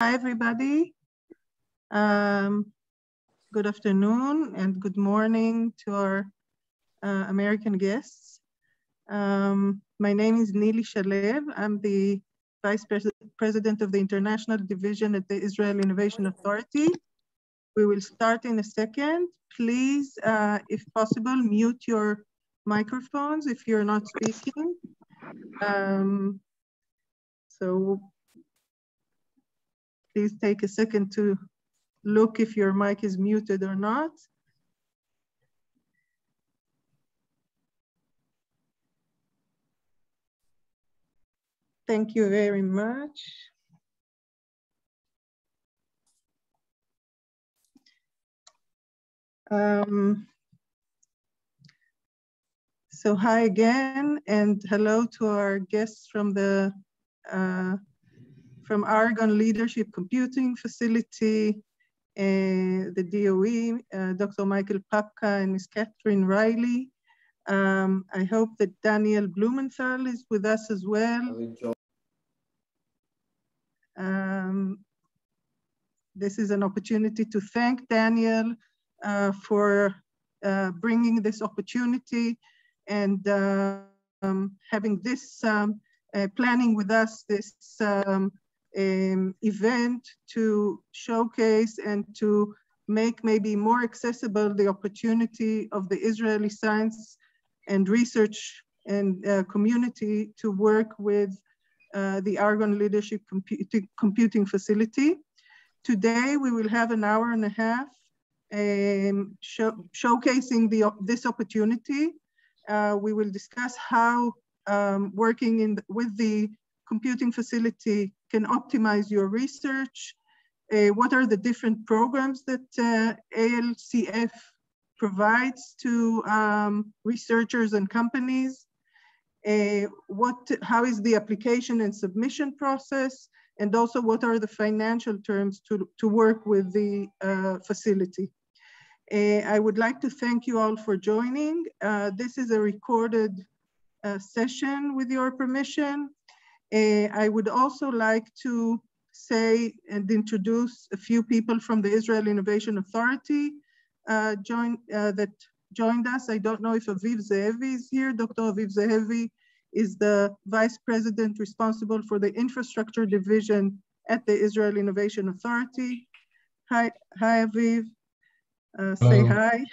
Hi, everybody. Good afternoon and good morning to our American guests. My name is Nili Shalev. I'm the Vice President of the International Division at the Israel Innovation Authority. We will start in a second. Please, if possible, mute your microphones if you're not speaking. So please take a second to look if your mic is muted or not. Thank you very much. So hi again, and hello to our guests from the from Argonne Leadership Computing Facility, the DOE, Dr. Michael Papka and Ms. Catherine Riley. I hope that Daniel Blumenthal is with us as well. This is an opportunity to thank Daniel for bringing this opportunity and having this planning with us this event to showcase and to make maybe more accessible the opportunity of the Israeli science and research and community to work with the Argonne Leadership Computing Facility. Today, we will have an hour and a half showcasing this opportunity. We will discuss how working with the computing facility can optimize your research. What are the different programs that ALCF provides to researchers and companies? How is the application and submission process? And also what are the financial terms to work with the facility? I would like to thank you all for joining. This is a recorded session with your permission. I would also like to say and introduce a few people from the Israel Innovation Authority that joined us. I don't know if Aviv Zehevi is here. Dr. Aviv Zehevi is the Vice President responsible for the Infrastructure Division at the Israel Innovation Authority. Hi Aviv. Say hi.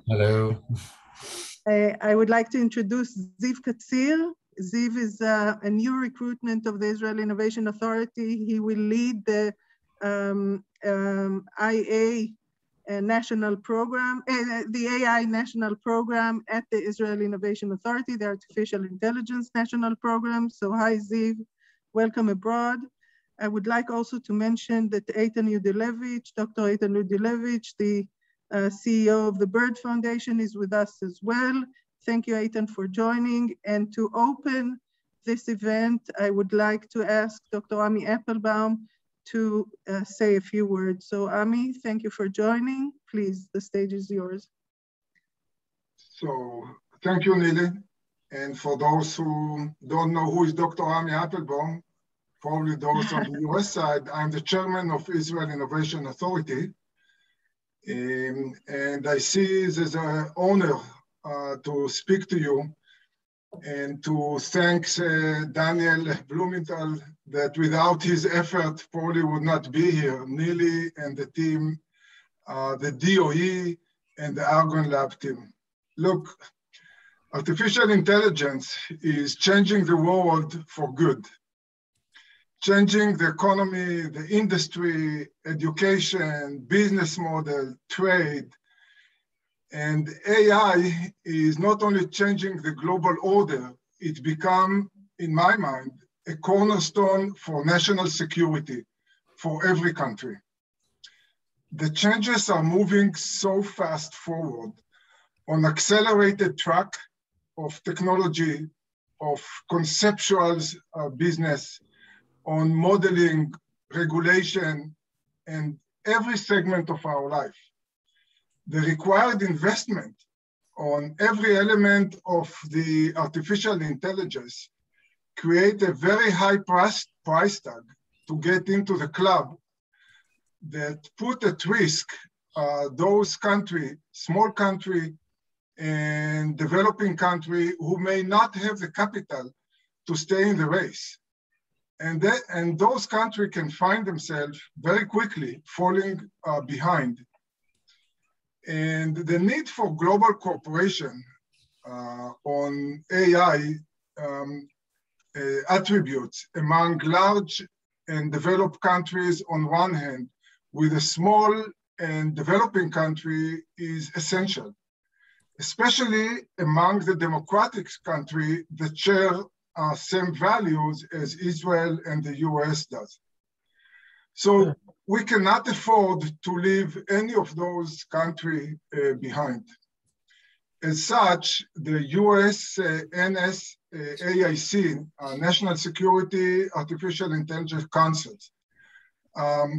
Hello. I would like to introduce Ziv Katzir. Ziv is a new recruitment of the Israel Innovation Authority. He will lead the IA national program, the AI national program at the Israel Innovation Authority, the Artificial Intelligence National Program. So hi Ziv, welcome abroad. I would like also to mention that Eitan Yudilevich, Dr. Eitan Yudilevich, the CEO of the Bird Foundation is with us as well. Thank you, Eitan, for joining. And to open this event, I would like to ask Dr. Ami Applebaum to say a few words. So Ami, thank you for joining. Please, the stage is yours. So thank you, Nili. And for those who don't know who is Dr. Ami Applebaum, probably those on the US side, I'm the chairman of Israel Innovation Authority. And I see it as an honor to speak to you and to thank Daniel Blumenthal that without his effort probably would not be here, Nili and the team, the DOE and the Argonne Lab team. Look, artificial intelligence is changing the world for good. Changing the economy, the industry, education, business model, trade. And AI is not only changing the global order, it's become, in my mind, a cornerstone for national security for every country. The changes are moving so fast forward on accelerated track of technology, of conceptual business, on modeling, regulation, and every segment of our life. The required investment on every element of the artificial intelligence create a very high price tag to get into the club that put at risk those small country and developing country who may not have the capital to stay in the race. And those countries can find themselves very quickly falling behind. And the need for global cooperation on AI attributes among large and developed countries on one hand, with a small and developing country is essential, especially among the democratic countries that share same values as Israel and the US does. So we cannot afford to leave any of those countries behind. As such, the US NSAIC, National Security Artificial Intelligence Council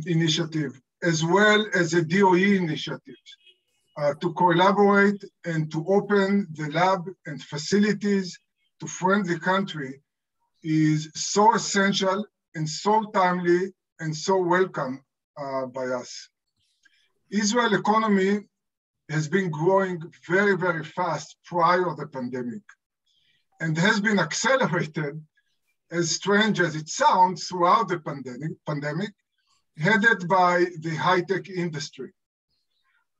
initiative, as well as a DOE initiative to collaborate and to open the lab and facilities to friendly country is so essential and so timely and so welcome by us. Israel economy has been growing very, very fast prior to the pandemic and has been accelerated, as strange as it sounds, throughout the pandemic, headed by the high-tech industry.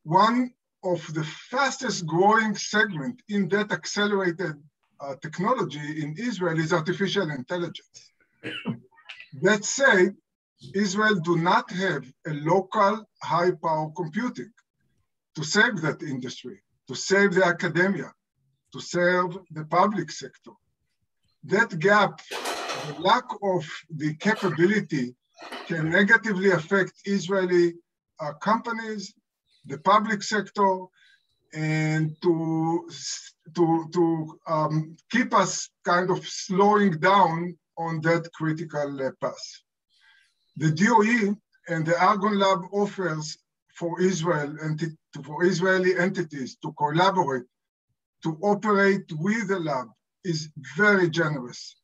One of the fastest growing segment in that accelerated technology in Israel is artificial intelligence. That said, Israel do not have a local high-power computing to save that industry, to save the academia, to serve the public sector. That gap, the lack of the capability, can negatively affect Israeli companies, the public sector, and to keep us kind of slowing down on that critical path. The DOE and the Argon Lab offers for Israel and for Israeli entities to collaborate, to operate with the lab is very generous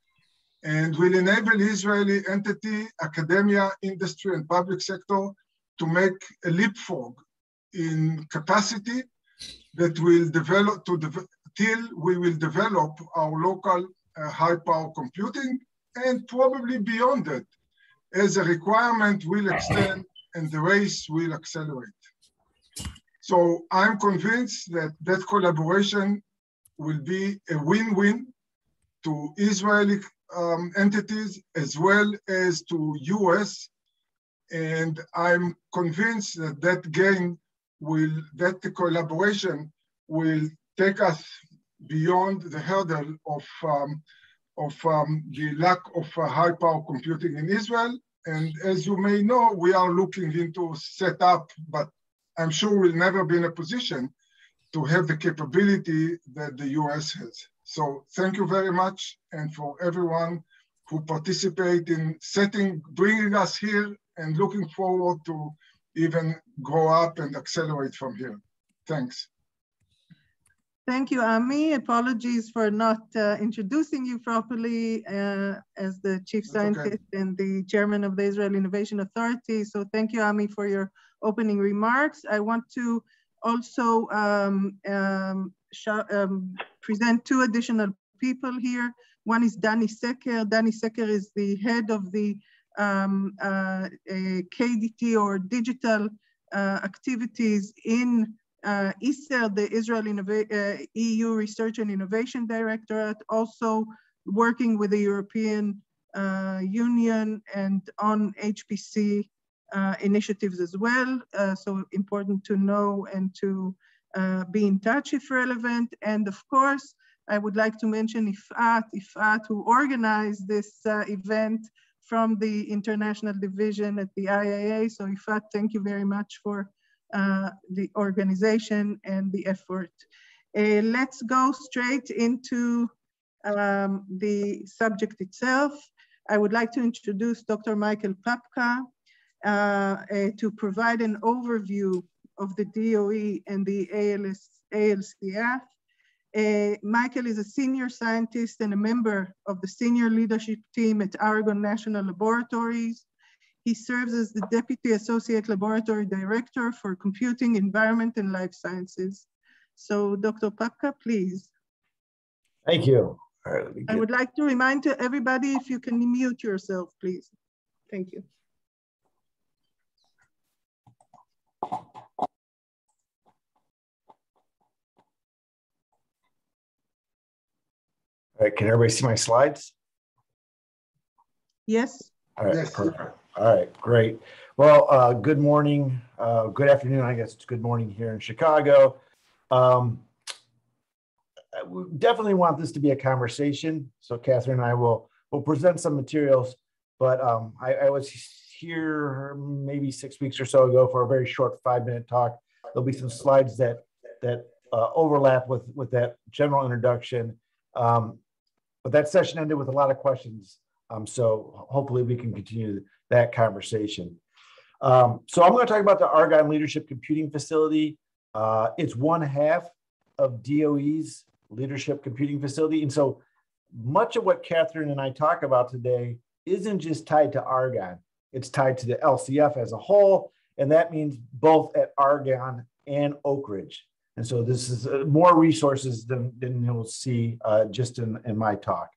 and will enable Israeli entity, academia, industry, and public sector to make a leapfrog in capacity that will develop till we will develop our local high power computing, and probably beyond that, as a requirement will extend and the race will accelerate. So I'm convinced that that collaboration will be a win-win to Israeli entities as well as to US. And I'm convinced that that the collaboration will take us beyond the hurdle of the lack of high power computing in Israel. And as you may know, we are looking into set up, but I'm sure we'll never be in a position to have the capability that the US has. So thank you very much. And for everyone who participate in bringing us here and looking forward to even grow up and accelerate from here. Thanks. Thank you, Ami. Apologies for not introducing you properly as the Chief Scientist and the Chairman of the Israel Innovation Authority. So thank you, Ami, for your opening remarks. I want to also present two additional people here. One is Danny Secker. Danny Secker is the head of the KDT or digital activities in ISER, the Israel EU Research and Innovation Directorate, also working with the European Union and on HPC initiatives as well. So important to know and to be in touch if relevant. And of course, I would like to mention Ifat, who organized this event from the International Division at the IAA. So Ifat, thank you very much for the organization and the effort. Let's go straight into the subject itself. I would like to introduce Dr. Michael Papka to provide an overview of the DOE and the ALCF. Michael is a senior scientist and a member of the senior leadership team at Argonne National Laboratories. He serves as the Deputy Associate Laboratory Director for Computing, Environment, and Life Sciences. So Dr. Papka, please. Thank you. All right, I would like to remind to everybody if you can mute yourself, please. Thank you. All right, can everybody see my slides? Yes. All right, Yes. perfect. All right, great. Well, good morning, good afternoon, I guess it's good morning here in Chicago. We definitely want this to be a conversation, so Catherine and I will present some materials, but I was here maybe 6 weeks or so ago for a very short 5-minute talk. There'll be some slides that overlap with that general introduction. But that session ended with a lot of questions. So hopefully we can continue that conversation. So I'm going to talk about the Argonne Leadership Computing Facility. It's one half of DOE's Leadership Computing Facility. And so much of what Catherine and I talk about today isn't just tied to Argonne. It's tied to the LCF as a whole. And that means both at Argonne and Oak Ridge. And so this is more resources than you'll see just in my talk.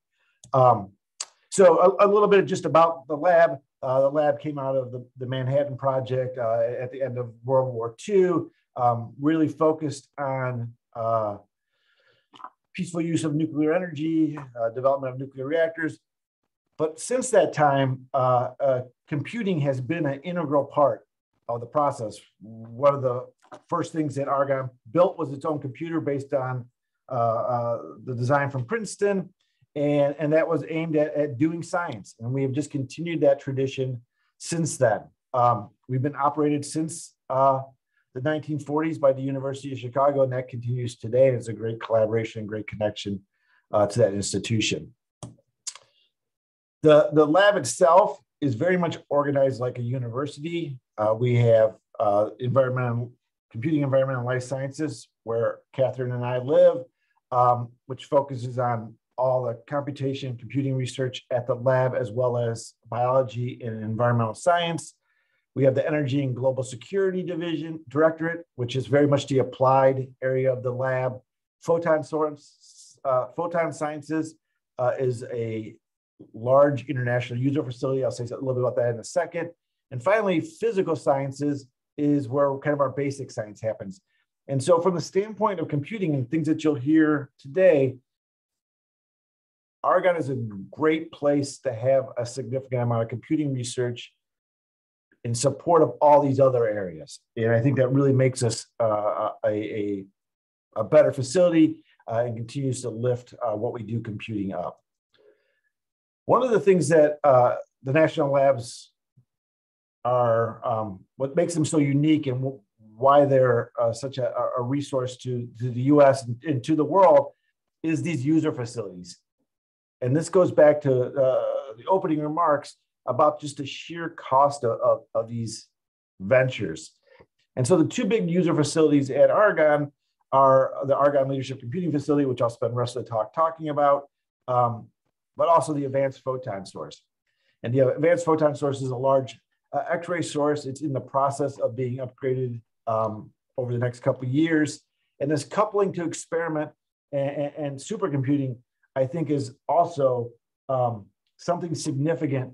So a little bit just about the lab. The lab came out of the Manhattan Project at the end of World War II, really focused on peaceful use of nuclear energy, development of nuclear reactors. But since that time, computing has been an integral part of the process. One of the first things that Argonne built was its own computer based on the design from Princeton, and that was aimed at doing science. And we have just continued that tradition since then. We've been operated since the 1940s by the University of Chicago, and that continues today. It's a great collaboration, great connection to that institution. The lab itself is very much organized like a university. We have computing, environmental, and life sciences, where Catherine and I live, which focuses on all the computation, computing research at the lab, as well as biology and environmental science. We have the Energy and Global Security Directorate, which is very much the applied area of the lab. Photon Sciences is a large international user facility. I'll say a little bit about that in a second. And finally, Physical Sciences is where kind of our basic science happens. And so from the standpoint of computing and things that you'll hear today, Argonne is a great place to have a significant amount of computing research in support of all these other areas. And I think that really makes us a better facility and continues to lift what we do computing up. One of the things that the national labs are, what makes them so unique and why they're such a resource to the US and to the world is these user facilities. And this goes back to the opening remarks about just the sheer cost of these ventures. And so the two big user facilities at Argonne are the Argonne Leadership Computing Facility, which I'll spend the rest of the talk talking about, but also the Advanced Photon Source. And the Advanced Photon Source is a large X-ray source. It's in the process of being upgraded over the next couple of years. And this coupling to experiment and supercomputing, I think, is also something significant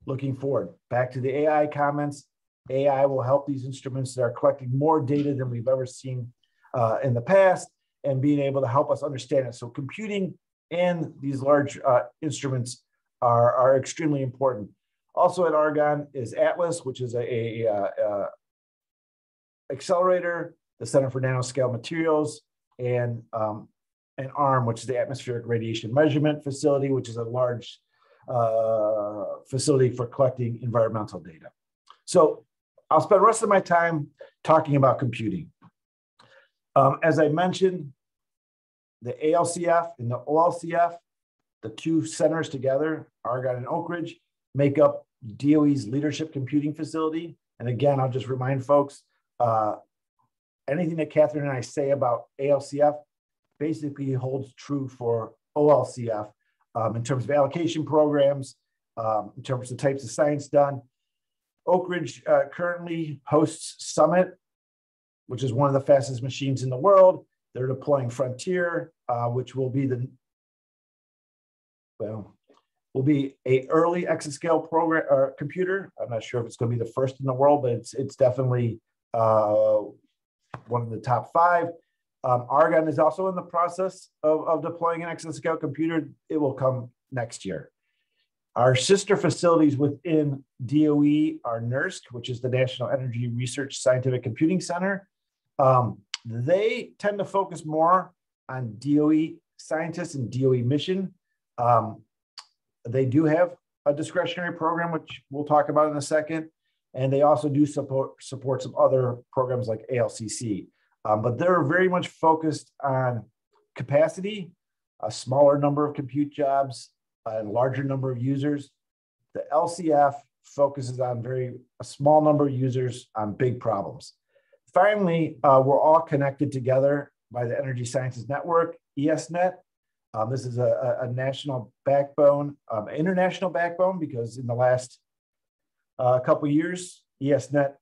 looking forward. Back to the AI comments, AI will help these instruments that are collecting more data than we've ever seen in the past and being able to help us understand it. So computing and these large instruments are extremely important. Also at Argonne is Atlas, which is a accelerator, the Center for Nanoscale Materials, and ARM, which is the Atmospheric Radiation Measurement Facility, which is a large facility for collecting environmental data. So I'll spend the rest of my time talking about computing. As I mentioned, the ALCF and the OLCF, the two centers together, Argonne and Oak Ridge, make up DOE's Leadership Computing Facility. And again, I'll just remind folks, anything that Catherine and I say about ALCF basically holds true for OLCF in terms of allocation programs, in terms of the types of science done. Oak Ridge currently hosts Summit, which is one of the fastest machines in the world. They're deploying Frontier, which will be will be a early exascale program or computer. I'm not sure if it's going to be the first in the world, but it's definitely one of the top 5. Argonne is also in the process of deploying an exascale computer. It will come next year. Our sister facilities within DOE are NERSC, which is the National Energy Research Scientific Computing Center. They tend to focus more on DOE scientists and DOE mission. They do have a discretionary program, which we'll talk about in a second. And they also do support some other programs like ALCC. But they're very much focused on capacity, a smaller number of compute jobs, a larger number of users. The LCF focuses on a small number of users on big problems. Finally, we're all connected together by the Energy Sciences Network, ESNet. This is a national backbone, international backbone, because in the last couple of years, ESNet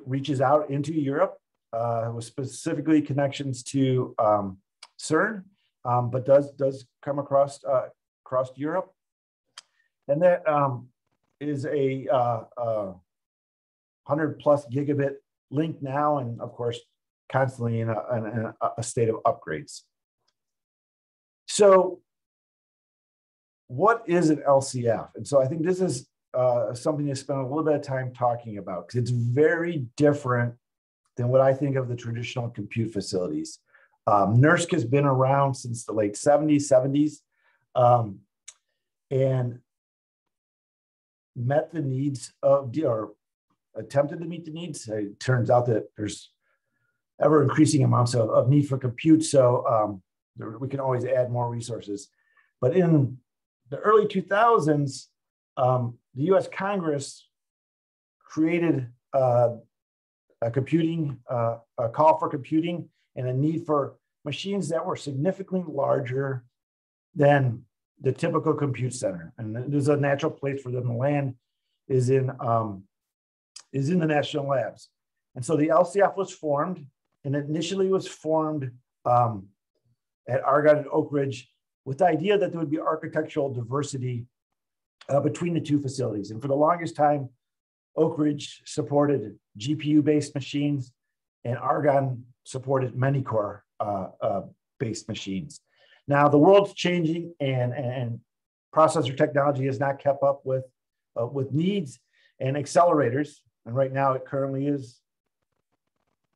reaches out into Europe with specifically connections to CERN, but does come across Europe. And that is a 100+ gigabit link now, and of course, constantly in a state of upgrades. So what is an LCF? And so I think this is something to spend a little bit of time talking about, because it's very different than what I think of the traditional compute facilities. NERSC has been around since the late 70s, and met the needs of, or attempted to meet the needs. It turns out that there's ever increasing amounts of need for compute, so we can always add more resources. But in the early 2000s, the US Congress created a call for computing and a need for machines that were significantly larger than the typical compute center. And there's a natural place for them to land is in the national labs. And so the LCF was formed, and initially was formed at Argonne and Oak Ridge with the idea that there would be architectural diversity between the two facilities. And for the longest time, Oak Ridge supported GPU-based machines, and Argonne supported many core based machines. Now the world's changing, and processor technology has not kept up with needs and accelerators. And right now it currently is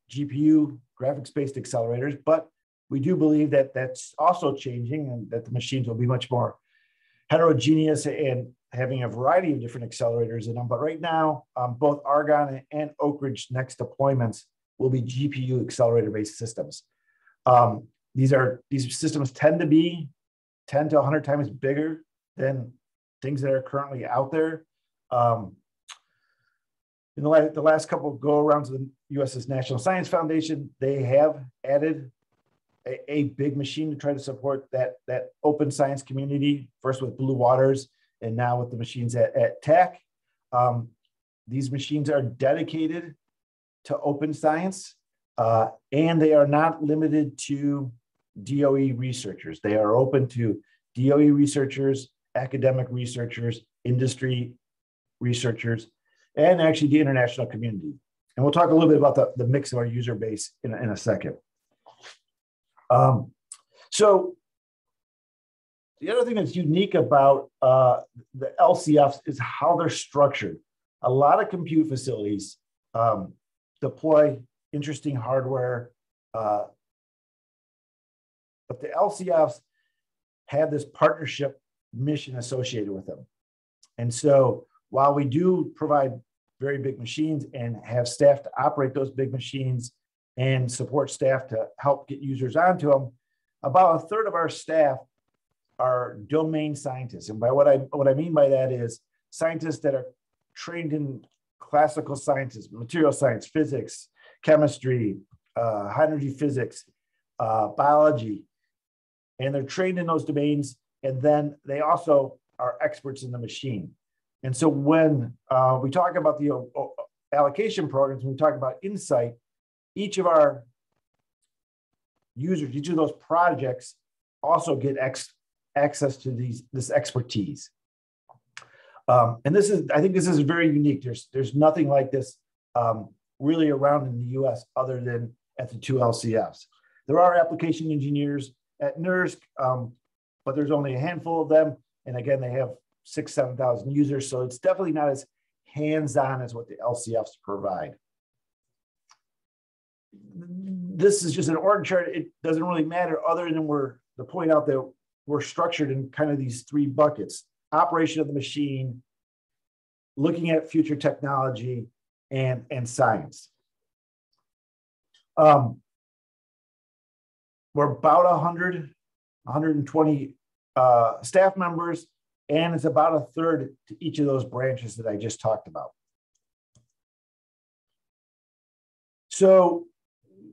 GPU graphics-based accelerators, but we do believe that that's also changing, and that the machines will be much more heterogeneous and having a variety of different accelerators in them. But right now, both Argonne and Oak Ridge next deployments will be GPU accelerator-based systems. These systems tend to be 10 to 100 times bigger than things that are currently out there. In the last couple of go-arounds of the US's National Science Foundation, they have added a big machine to try to support that open science community, first with Blue Waters, and now with the machines at TAC. These machines are dedicated to open science, and they are not limited to DOE researchers. They are open to DOE researchers, academic researchers, industry researchers, and actually the international community. And we'll talk a little bit about the mix of our user base in a second. So the other thing that's unique about the LCFs is how they're structured. A lot of compute facilities deploy interesting hardware, but the LCFs have this partnership mission associated with them. And so while we do provide very big machines and have staff to operate those big machines and support staff to help get users onto them, about a third of our staff are domain scientists. And by what I mean by that is scientists that are trained in classical sciences, material science, physics, chemistry, high energy physics, biology, and they're trained in those domains. And then they also are experts in the machine. And so when we talk about the allocation programs, when we talk about insight, each of our users, each of those projects also get access to this expertise. And this is, I think this is very unique. There's nothing like this really around in the US other than at the 2 LCFs. There are application engineers at NERSC, but there's only a handful of them. And again, they have 6,000 to 7,000 users. So it's definitely not as hands-on as what the LCFs provide. This is just an org chart. It doesn't really matter other than to point out that we're structured in kind of these 3 buckets: operation of the machine, looking at future technology, and science. We're about 120 staff members, and it's about a third to each of those branches that I just talked about. So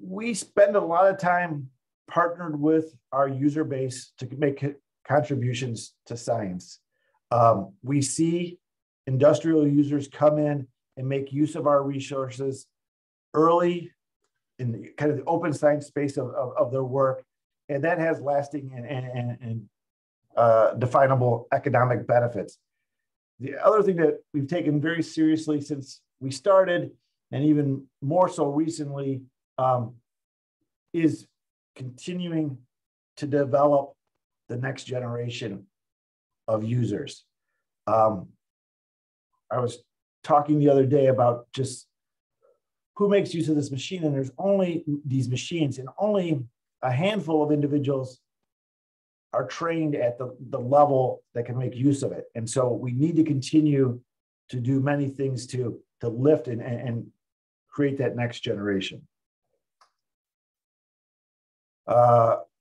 we spend a lot of time partnered with our user base to make contributions to science. We see industrial users come in and make use of our resources early in the kind of the open science space of their work, and that has lasting and definable economic benefits. The other thing that we've taken very seriously since we started, and even more so recently, is continuing to develop the next generation of users. I was talking the other day about just who makes use of this machine, and there's only these machines, and only a handful of individuals are trained at the level that can make use of it. And so we need to continue to do many things to lift and create that next generation.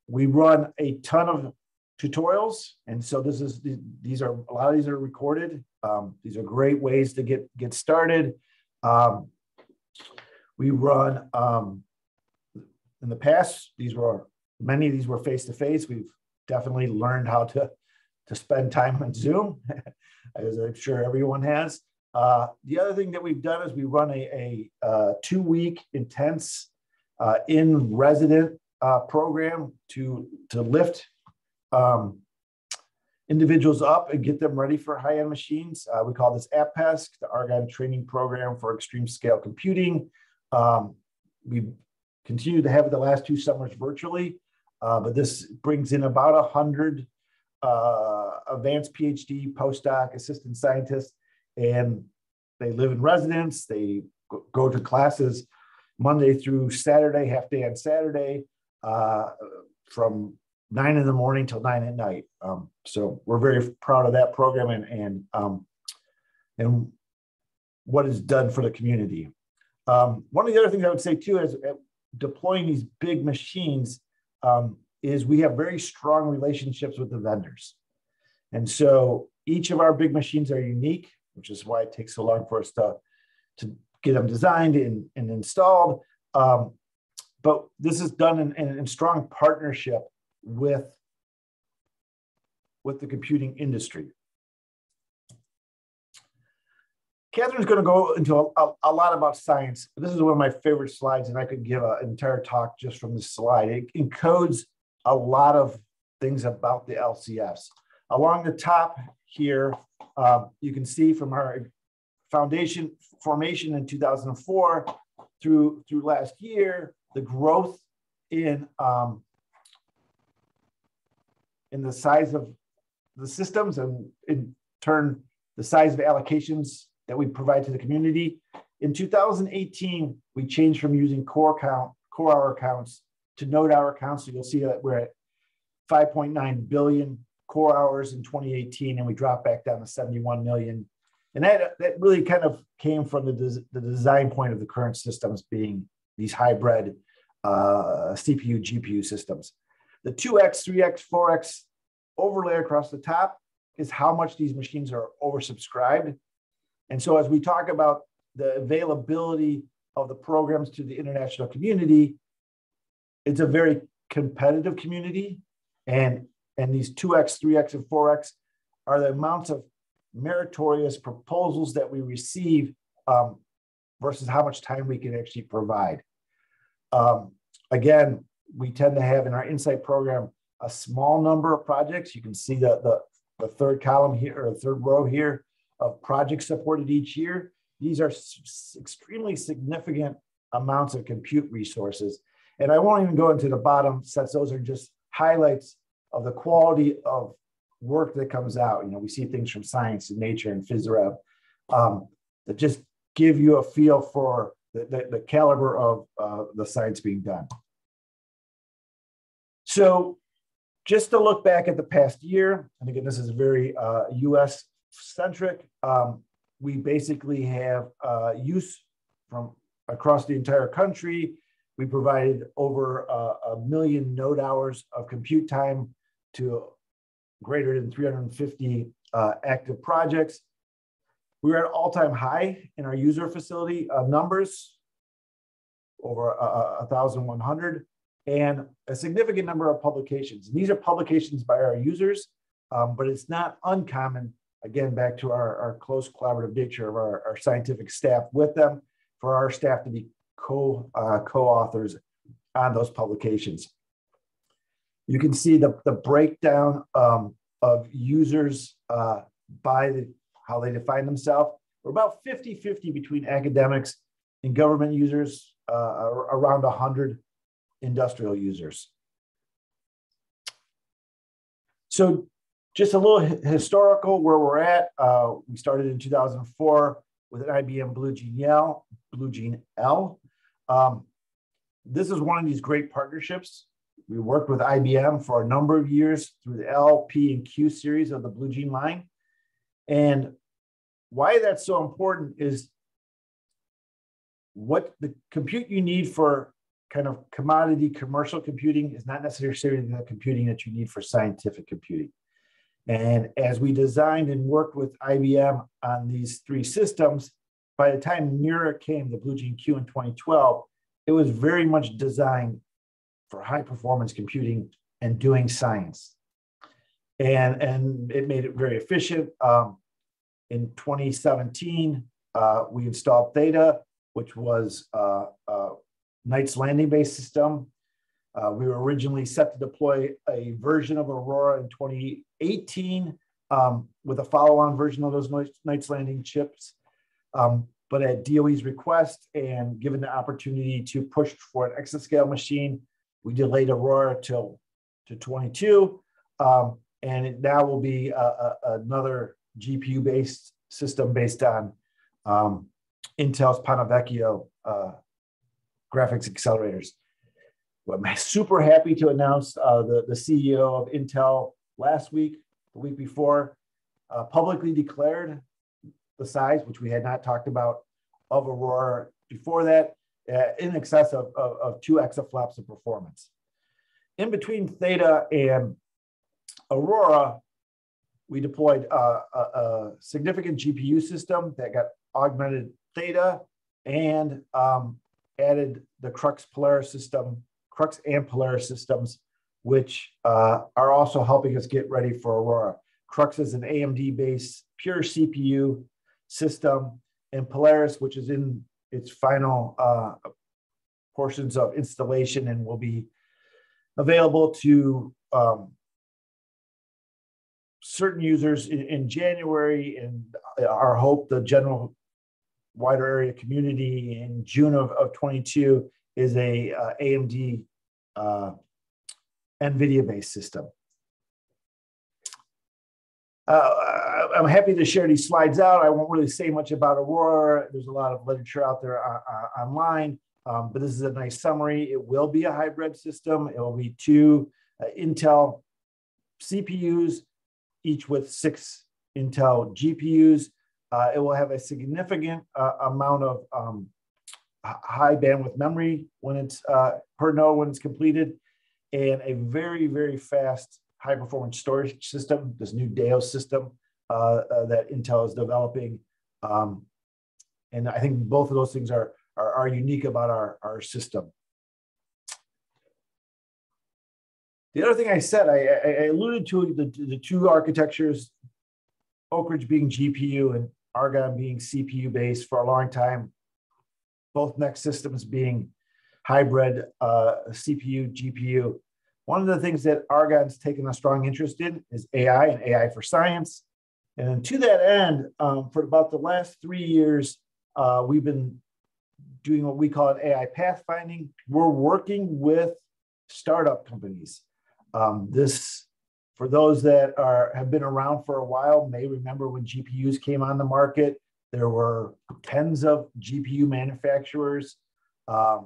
We run a ton of tutorials, and so a lot of these are recorded. These are great ways to get started. We run in the past, many of these were face-to-face. We've definitely learned how to spend time on Zoom, as I'm sure everyone has. The other thing that we've done is we run a 2-week intense in-resident program to lift individuals up and get them ready for high-end machines. We call this APPESC, the Argonne Training Program for Extreme Scale Computing. We continue to have it the last 2 summers virtually, but this brings in about 100 advanced PhD, postdoc, assistant scientists, and they live in residence. They go to classes Monday through Saturday, half day on Saturday, from 9 in the morning till 9 at night. So we're very proud of that program and what it's done for the community. One of the other things I would say too is deploying these big machines is we have very strong relationships with the vendors. And so each of our big machines are unique, which is why it takes so long for us to get them designed and installed. But this is done in strong partnership with the computing industry. Catherine's going to go into a lot about science. This is one of my favorite slides, and I could give an entire talk just from this slide. It encodes a lot of things about the LCFs. Along the top here, you can see from our foundation formation in 2004 through last year, the growth in the size of the systems, and in turn, the size of allocations that we provide to the community. In 2018, we changed from using core hour counts to node hour counts. So you'll see that we're at 5.9 billion core hours in 2018, and we dropped back down to 71 million. And that really kind of came from the design point of the current systems being these hybrid CPU, GPU systems. The 2x, 3x, 4x overlay across the top is how much these machines are oversubscribed. And so as we talk about the availability of the programs to the international community, it's a very competitive community. And these 2x, 3x, and 4x are the amounts of meritorious proposals that we receive versus how much time we can actually provide. Again, we tend to have in our Insight program a small number of projects. You can see the third column here, or the third row here, of projects supported each year. These are extremely significant amounts of compute resources. And I won't even go into the bottom, since those are just highlights of the quality of work that comes out. You know, we see things from Science and Nature and PhysRev that just give you a feel for the caliber of the science being done. So just to look back at the past year, and again, this is very US centric, we basically have use from across the entire country. We provided over 1 million node hours of compute time to greater than 350 active projects. We were at all-time high in our user facility numbers, over 1,100, and a significant number of publications. And these are publications by our users, but it's not uncommon, again, back to our close collaborative nature of our scientific staff with them, for our staff to be co-authors on those publications. You can see the breakdown of users by how they define themselves. We're about 50-50 between academics and government users, around 100 industrial users. So just a little historical where we're at. We started in 2004 with an IBM Blue Gene L. This is one of these great partnerships. We worked with IBM for a number of years through the L, P, and Q series of the Blue Gene line. And why that's so important is what the compute you need for kind of commodity commercial computing is not necessarily the computing that you need for scientific computing. And as we designed and worked with IBM on these three systems, by the time NERA came, the Blue Gene Q in 2012, it was very much designed for high performance computing and doing science. And it made it very efficient. In 2017, we installed Theta, which was Knight's Landing-based system. We were originally set to deploy a version of Aurora in 2018 with a follow-on version of those Knight's Landing chips. But at DOE's request and given the opportunity to push for an exascale machine, we delayed Aurora to 22. And it now will be another GPU-based system based on Intel's Ponte Vecchio graphics accelerators. Well, I'm super happy to announce the CEO of Intel last week, the week before, publicly declared the size, which we had not talked about, of Aurora before that, in excess of 2 exaflops of performance. In between Theta and Aurora, we deployed a significant GPU system that got augmented Theta and added the Crux and Polaris systems, which are also helping us get ready for Aurora. Crux is an AMD-based pure CPU system, and Polaris, which is in its final portions of installation and will be available to certain users in January, and our hope, the general wider area community in June of 22, is a AMD NVIDIA-based system. I'm happy to share these slides out. I won't really say much about Aurora. There's a lot of literature out there online, but this is a nice summary. It will be a hybrid system. It will be 2 Intel CPUs, each with 6 Intel GPUs. It will have a significant amount of high bandwidth memory when it's per node when it's completed, and a very, very fast high performance storage system, this new Deo system that Intel is developing. And I think both of those things are unique about our system. The other thing I said, I alluded to the 2 architectures Oak Ridge being GPU and Argonne being CPU based for a long time, both next systems being hybrid CPU, GPU. One of the things that Argonne's taken a strong interest in is AI and AI for science. And to that end, for about the last 3 years, we've been doing what we call an AI pathfinding. We're working with startup companies. For those that have been around for a while, may remember when GPUs came on the market, there were tens of GPU manufacturers, a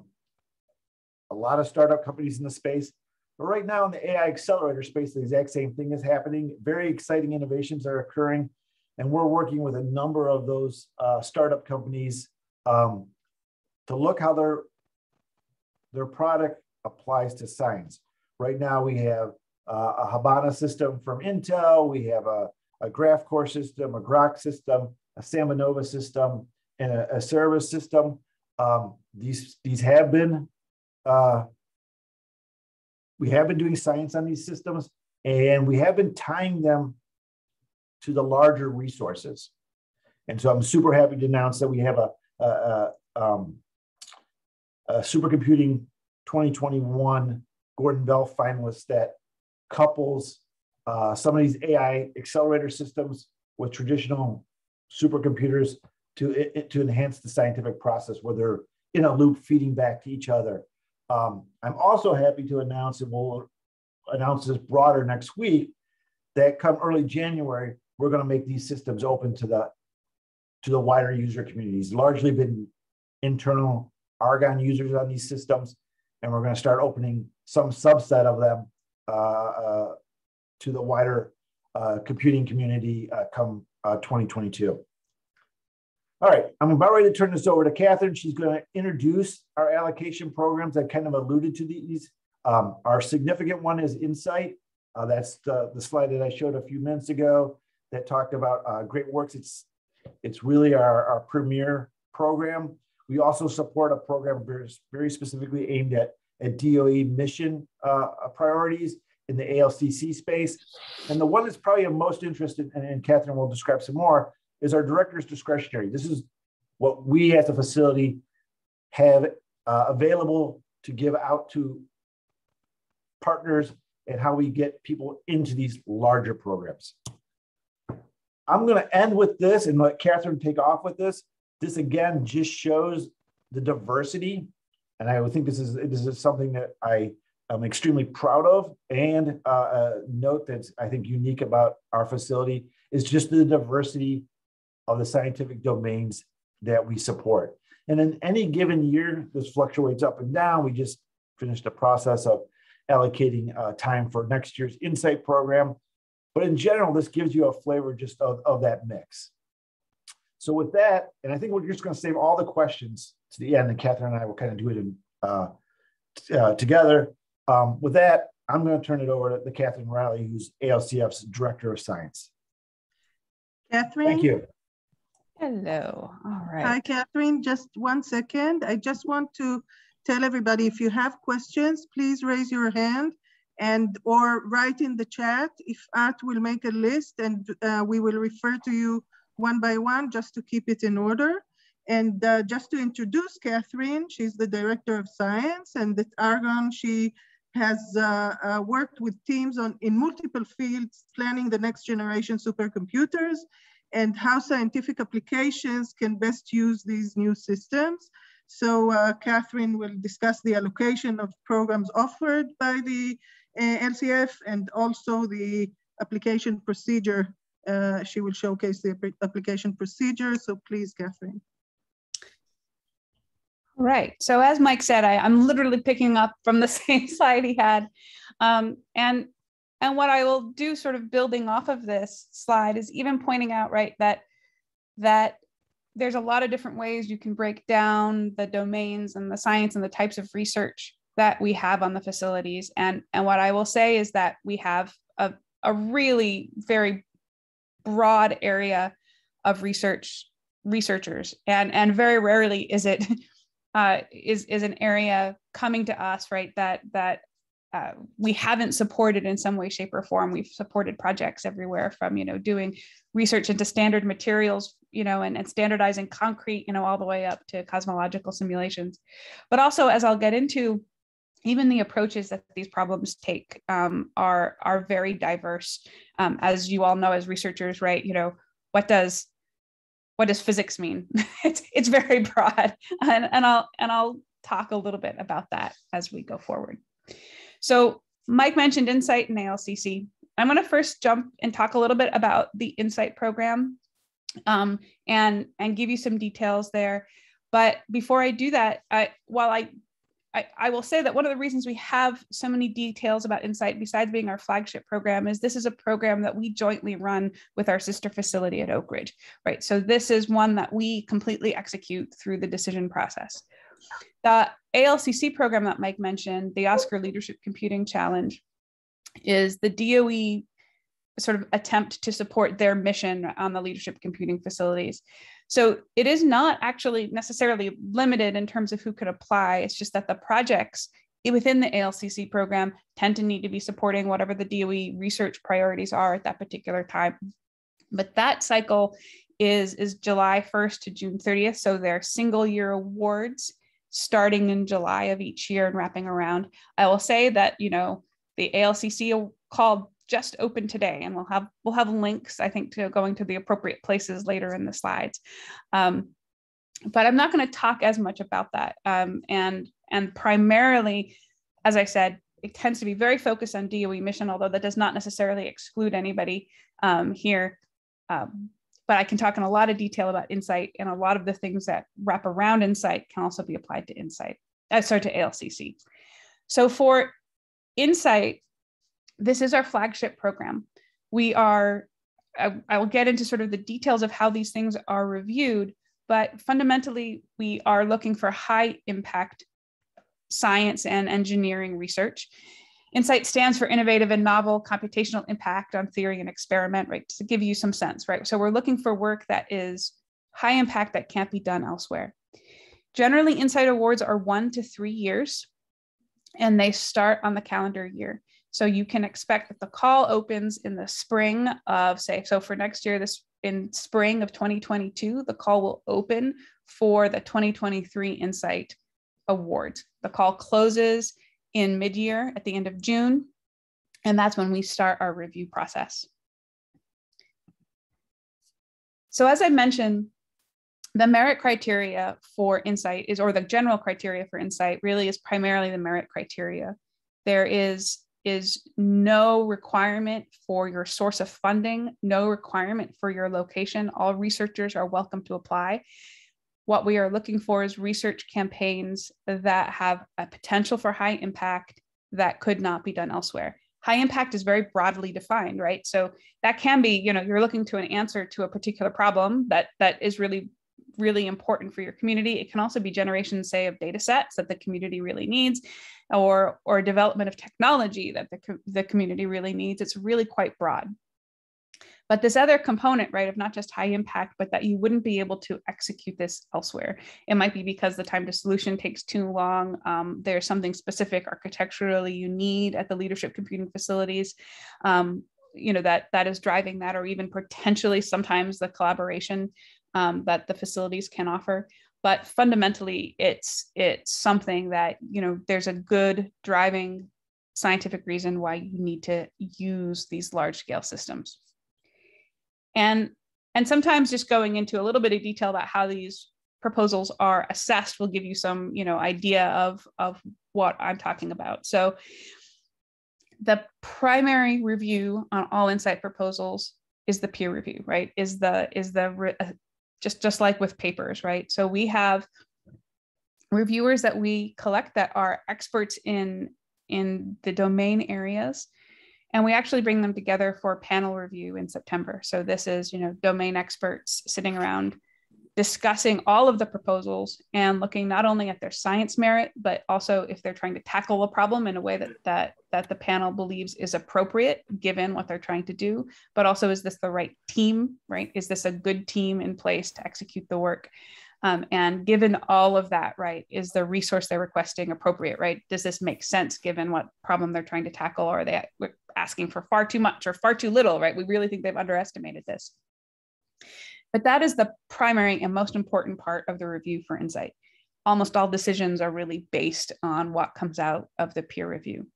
lot of startup companies in the space. But right now in the AI accelerator space, the exact same thing is happening. Very exciting innovations are occurring. And we're working with a number of those startup companies to look how their product applies to science. Right now we have a Habana system from Intel, we have a Graph Core system, a Grok system, a Samanova system, and a Cerebus system. These have been, we have been doing science on these systems, and we have been tying them to the larger resources. And so I'm super happy to announce that we have a Supercomputing 2021 Gordon Bell finalist that couples some of these AI accelerator systems with traditional supercomputers to enhance the scientific process where they're in a loop feeding back to each other. I'm also happy to announce, and we'll announce this broader next week, that come early January, we're going to make these systems open to the wider user communities. Largely been internal Argonne users on these systems, and we're going to start opening some subset of them to the wider computing community come 2022. All right, I'm about ready to turn this over to Catherine. She's going to introduce our allocation programs. I kind of alluded to these. Our significant one is Insight. That's the slide that I showed a few minutes ago that talked about Great Works. It's really our premier program. We also support a program very specifically aimed at DOE mission priorities in the ALCC space. And the one that's probably of most interest, and Catherine will describe some more, is our director's discretionary. This is what we as a facility have available to give out to partners and how we get people into these larger programs. I'm going to end with this and let Catherine take off with this. This again just shows the diversity, and I would think this is something that I am extremely proud of. And a note that's I think unique about our facility is just the diversity of the scientific domains that we support. And in any given year, this fluctuates up and down. We just finished a process of allocating time for next year's Insight program. But in general, this gives you a flavor just of that mix. So with that, and I think we're just going to save all the questions to the end, and Catherine and I will kind of do it together. With that, I'm going to turn it over to Catherine Riley, who's ALCF's Director of Science. Catherine? Thank you. Hello. All right. Hi, Catherine. Just 1 second. I just want to tell everybody, if you have questions, please raise your hand or write in the chat. If At will make a list, and we will refer to you one by one just to keep it in order. And just to introduce Catherine, she's the Director of Science, and at Argonne, she has worked with teams in multiple fields, planning the next generation supercomputers and how scientific applications can best use these new systems. So Catherine will discuss the allocation of programs offered by the LCF and also the application procedure. She will showcase the application procedure. So please, Catherine. Right. So as Mike said, I'm literally picking up from the same slide he had. And what I will do, sort of building off of this slide, is even pointing out, right, that there's a lot of different ways you can break down the domains and the science and the types of research that we have on the facilities. And what I will say is that we have a really very broad area of researchers, and very rarely is it is an area coming to us, right, that we haven't supported in some way, shape, or form. We've supported projects everywhere from, doing research into standard materials, and standardizing concrete, all the way up to cosmological simulations. But also, as I'll get into, even the approaches that these problems take are very diverse. As you all know, as researchers, right? What does physics mean? It's very broad, and I'll talk a little bit about that as we go forward. So Mike mentioned InSight and ALCC. I'm going to first jump and talk a little bit about the InSight program, and give you some details there. But before I do that, I will say that one of the reasons we have so many details about InSight, besides being our flagship program, is this is a program that we jointly run with our sister facility at Oak Ridge, right? So this is one that we completely execute through the decision process. The ALCC program that Mike mentioned, the Oscar Leadership Computing Challenge, is the DOE sort of attempt to support their mission on the leadership computing facilities. So it is not actually necessarily limited in terms of who could apply. It's just that the projects within the ALCC program tend to need to be supporting whatever the DOE research priorities are at that particular time. But that cycle is July 1st to June 30th. So they're single year awards starting in July of each year and wrapping around. I will say that, the ALCC call just opened today, and we'll have links, I think, to going to the appropriate places later in the slides. But I'm not going to talk as much about that. And primarily, as I said, it tends to be very focused on DOE mission, although that does not necessarily exclude anybody here. But I can talk in a lot of detail about InSight, and a lot of the things that wrap around InSight can also be applied to to ALCC. So for InSight, this is our flagship program. I will get into sort of the details of how these things are reviewed, but fundamentally, we are looking for high impact science and engineering research. InSight stands for Innovative and Novel Computational Impact on Theory and Experiment, right? To give you some sense, right? So we're looking for work that is high impact that can't be done elsewhere. Generally, InSight awards are 1 to 3 years, and they start on the calendar year. So you can expect that the call opens in the spring of, so for next year, in spring of 2022, the call will open for the 2023 InSight awards. The call closes in mid-year at the end of June, and that's when we start our review process. So as I mentioned, the merit criteria for InSight or the general criteria for InSight really is primarily the merit criteria. There is no requirement for your source of funding, no requirement for your location. All researchers are welcome to apply. What we are looking for is research campaigns that have a potential for high impact that could not be done elsewhere. High impact is very broadly defined, right? So that can be, you're looking to an answer to a particular problem that is really important for your community. It can also be generation, say, of data sets that the community really needs, or development of technology that the community really needs. It's really quite broad. But this other component, right, of not just high impact, but that you wouldn't be able to execute this elsewhere. It might be because the time to solution takes too long. There's something specific architecturally you need at the leadership computing facilities, that is driving that, or even potentially sometimes the collaboration that the facilities can offer. But fundamentally, it's something that, there's a good driving scientific reason why you need to use these large scale systems. And sometimes just going into a little bit of detail about how these proposals are assessed will give you some, idea of what I'm talking about. So the primary review on all InSight proposals is the peer review, right? Just like with papers, right? So we have reviewers that we collect that are experts in the domain areas, and we actually bring them together for panel review in September. So this is, domain experts sitting around discussing all of the proposals and looking not only at their science merit, but also if they're trying to tackle a problem in a way that the panel believes is appropriate given what they're trying to do, but also is this the right team, right? Is this a good team in place to execute the work? And given all of that, right, is the resource they're requesting appropriate, right? Does this make sense given what problem they're trying to tackle, or are they asking for far too much or far too little, right? We really think they've underestimated this. But that is the primary and most important part of the review for Insight. Almost all decisions are really based on what comes out of the peer review.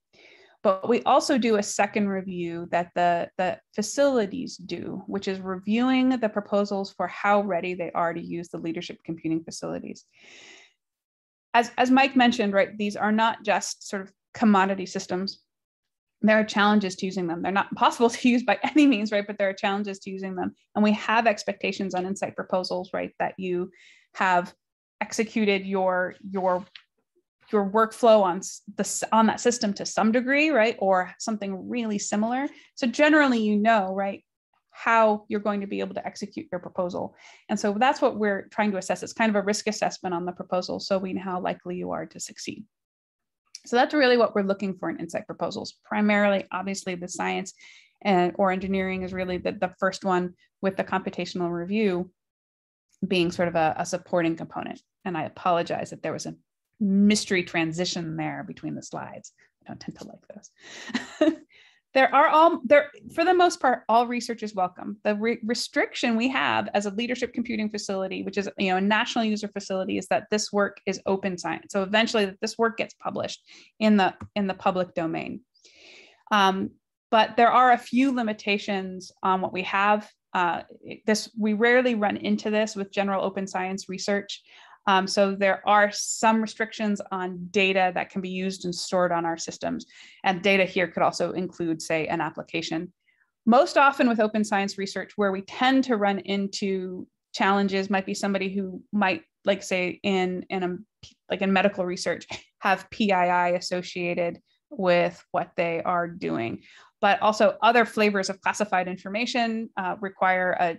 But we also do a second review that the facilities do, which is reviewing the proposals for how ready they are to use the leadership computing facilities. As Mike mentioned, right, these are not just sort of commodity systems. There are challenges to using them. They're not impossible to use by any means, right? But there are challenges to using them. And we have expectations on Insight proposals, right? That you have executed your workflow on that system to some degree, right? Or something really similar. So generally, you know, right, how you're going to be able to execute your proposal. And so that's what we're trying to assess. It's kind of a risk assessment on the proposal, so we know how likely you are to succeed. So that's really what we're looking for in Insight proposals. Primarily, obviously, the science or engineering is really the first one, with the computational review being sort of a supporting component. And I apologize that there was a mystery transition there between the slides. I don't tend to like those. For the most part, all research is welcome. The restriction we have as a leadership computing facility, which is a national user facility, is that this work is open science. So eventually this work gets published in the public domain. But there are a few limitations on what we have. We rarely run into this with general open science research. So there are some restrictions on data that can be used and stored on our systems. And data here could also include, say, an application. Most often with open science research, where we tend to run into challenges might be somebody who might, like, say, in medical research, have PII associated with what they are doing. But also other flavors of classified information require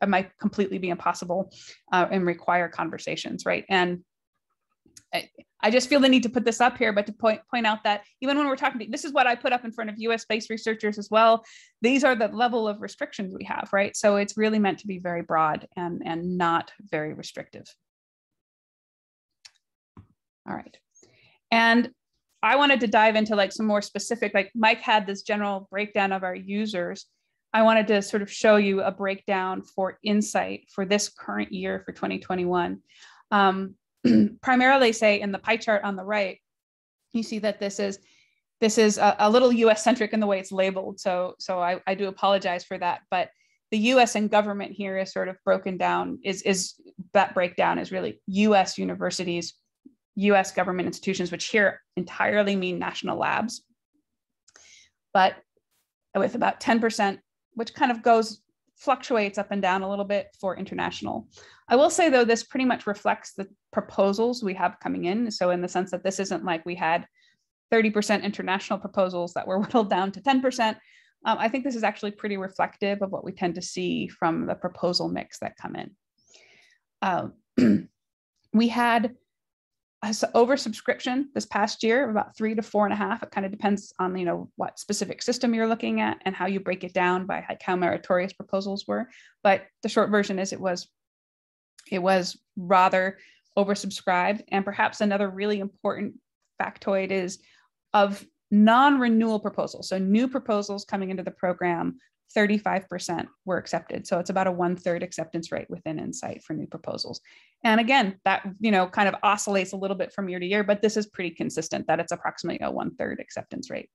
it might completely be impossible and require conversations, right? And I just feel the need to put this up here, but to point out that even when we're talking, this is what I put up in front of US-based researchers as well. These are the level of restrictions we have, right? So it's really meant to be very broad and not very restrictive. All right. And I wanted to dive into like some more specific, like Mike had this general breakdown of our users. I wanted to sort of show you a breakdown for Insight for this current year for 2021. Primarily, say, in the pie chart on the right, you see that this is a little US centric in the way it's labeled. So I do apologize for that. But the US and government here is sort of broken down, is that breakdown is really US universities, US government institutions, which here entirely mean national labs, but with about 10%, which kind of fluctuates up and down a little bit for international. I will say, though, this pretty much reflects the proposals we have coming in. So in the sense that this isn't like we had 30% international proposals that were whittled down to 10%. I think this is actually pretty reflective of what we tend to see from the proposal mix that come in. We had oversubscription this past year of about 3 to 4.5. It kind of depends on what specific system you're looking at and how you break it down by like how meritorious proposals were. But the short version is it was rather oversubscribed. And perhaps another really important factoid is of non-renewal proposals. So new proposals coming into the program, 35% were accepted. So it's about a 1/3 acceptance rate within Insight for new proposals. And again, that kind of oscillates a little bit from year to year, but this is pretty consistent that it's approximately a 1/3 acceptance rate.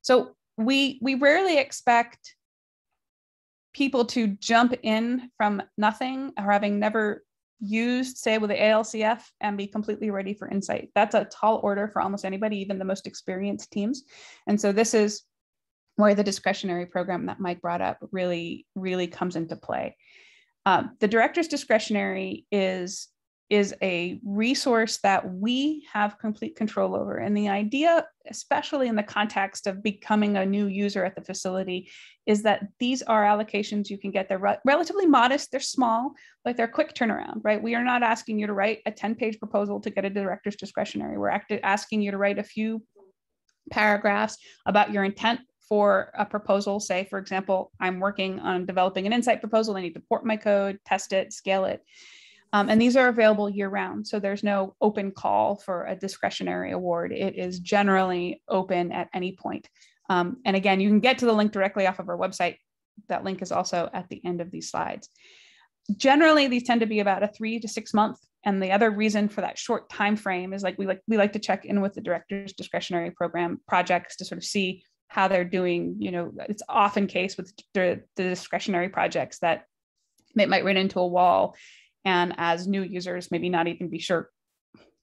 So we rarely expect people to jump in from nothing or having never used, say, with the ALCF and be completely ready for Insight. That's a tall order for almost anybody, even the most experienced teams. And so this is where the discretionary program that Mike brought up really, really comes into play. The director's discretionary is a resource that we have complete control over. And the idea, especially in the context of becoming a new user at the facility, is that these are allocations you can get. They're relatively modest, they're small, but they're quick turnaround, right? We are not asking you to write a 10-page proposal to get a director's discretionary. We're asking you to write a few paragraphs about your intent for a proposal. Say, for example, I'm working on developing an insight proposal. I need to port my code, test it, scale it. And these are available year round. So there's no open call for a discretionary award. It is generally open at any point. And again, you can get to the link directly off of our website. That link is also at the end of these slides. Generally, these tend to be about a 3 to 6 month. And the other reason for that short time frame is like we like to check in with the director's discretionary program projects to sort of see how they're doing. You know, it's often case with the discretionary projects that they might run into a wall, and as new users, maybe not even be sure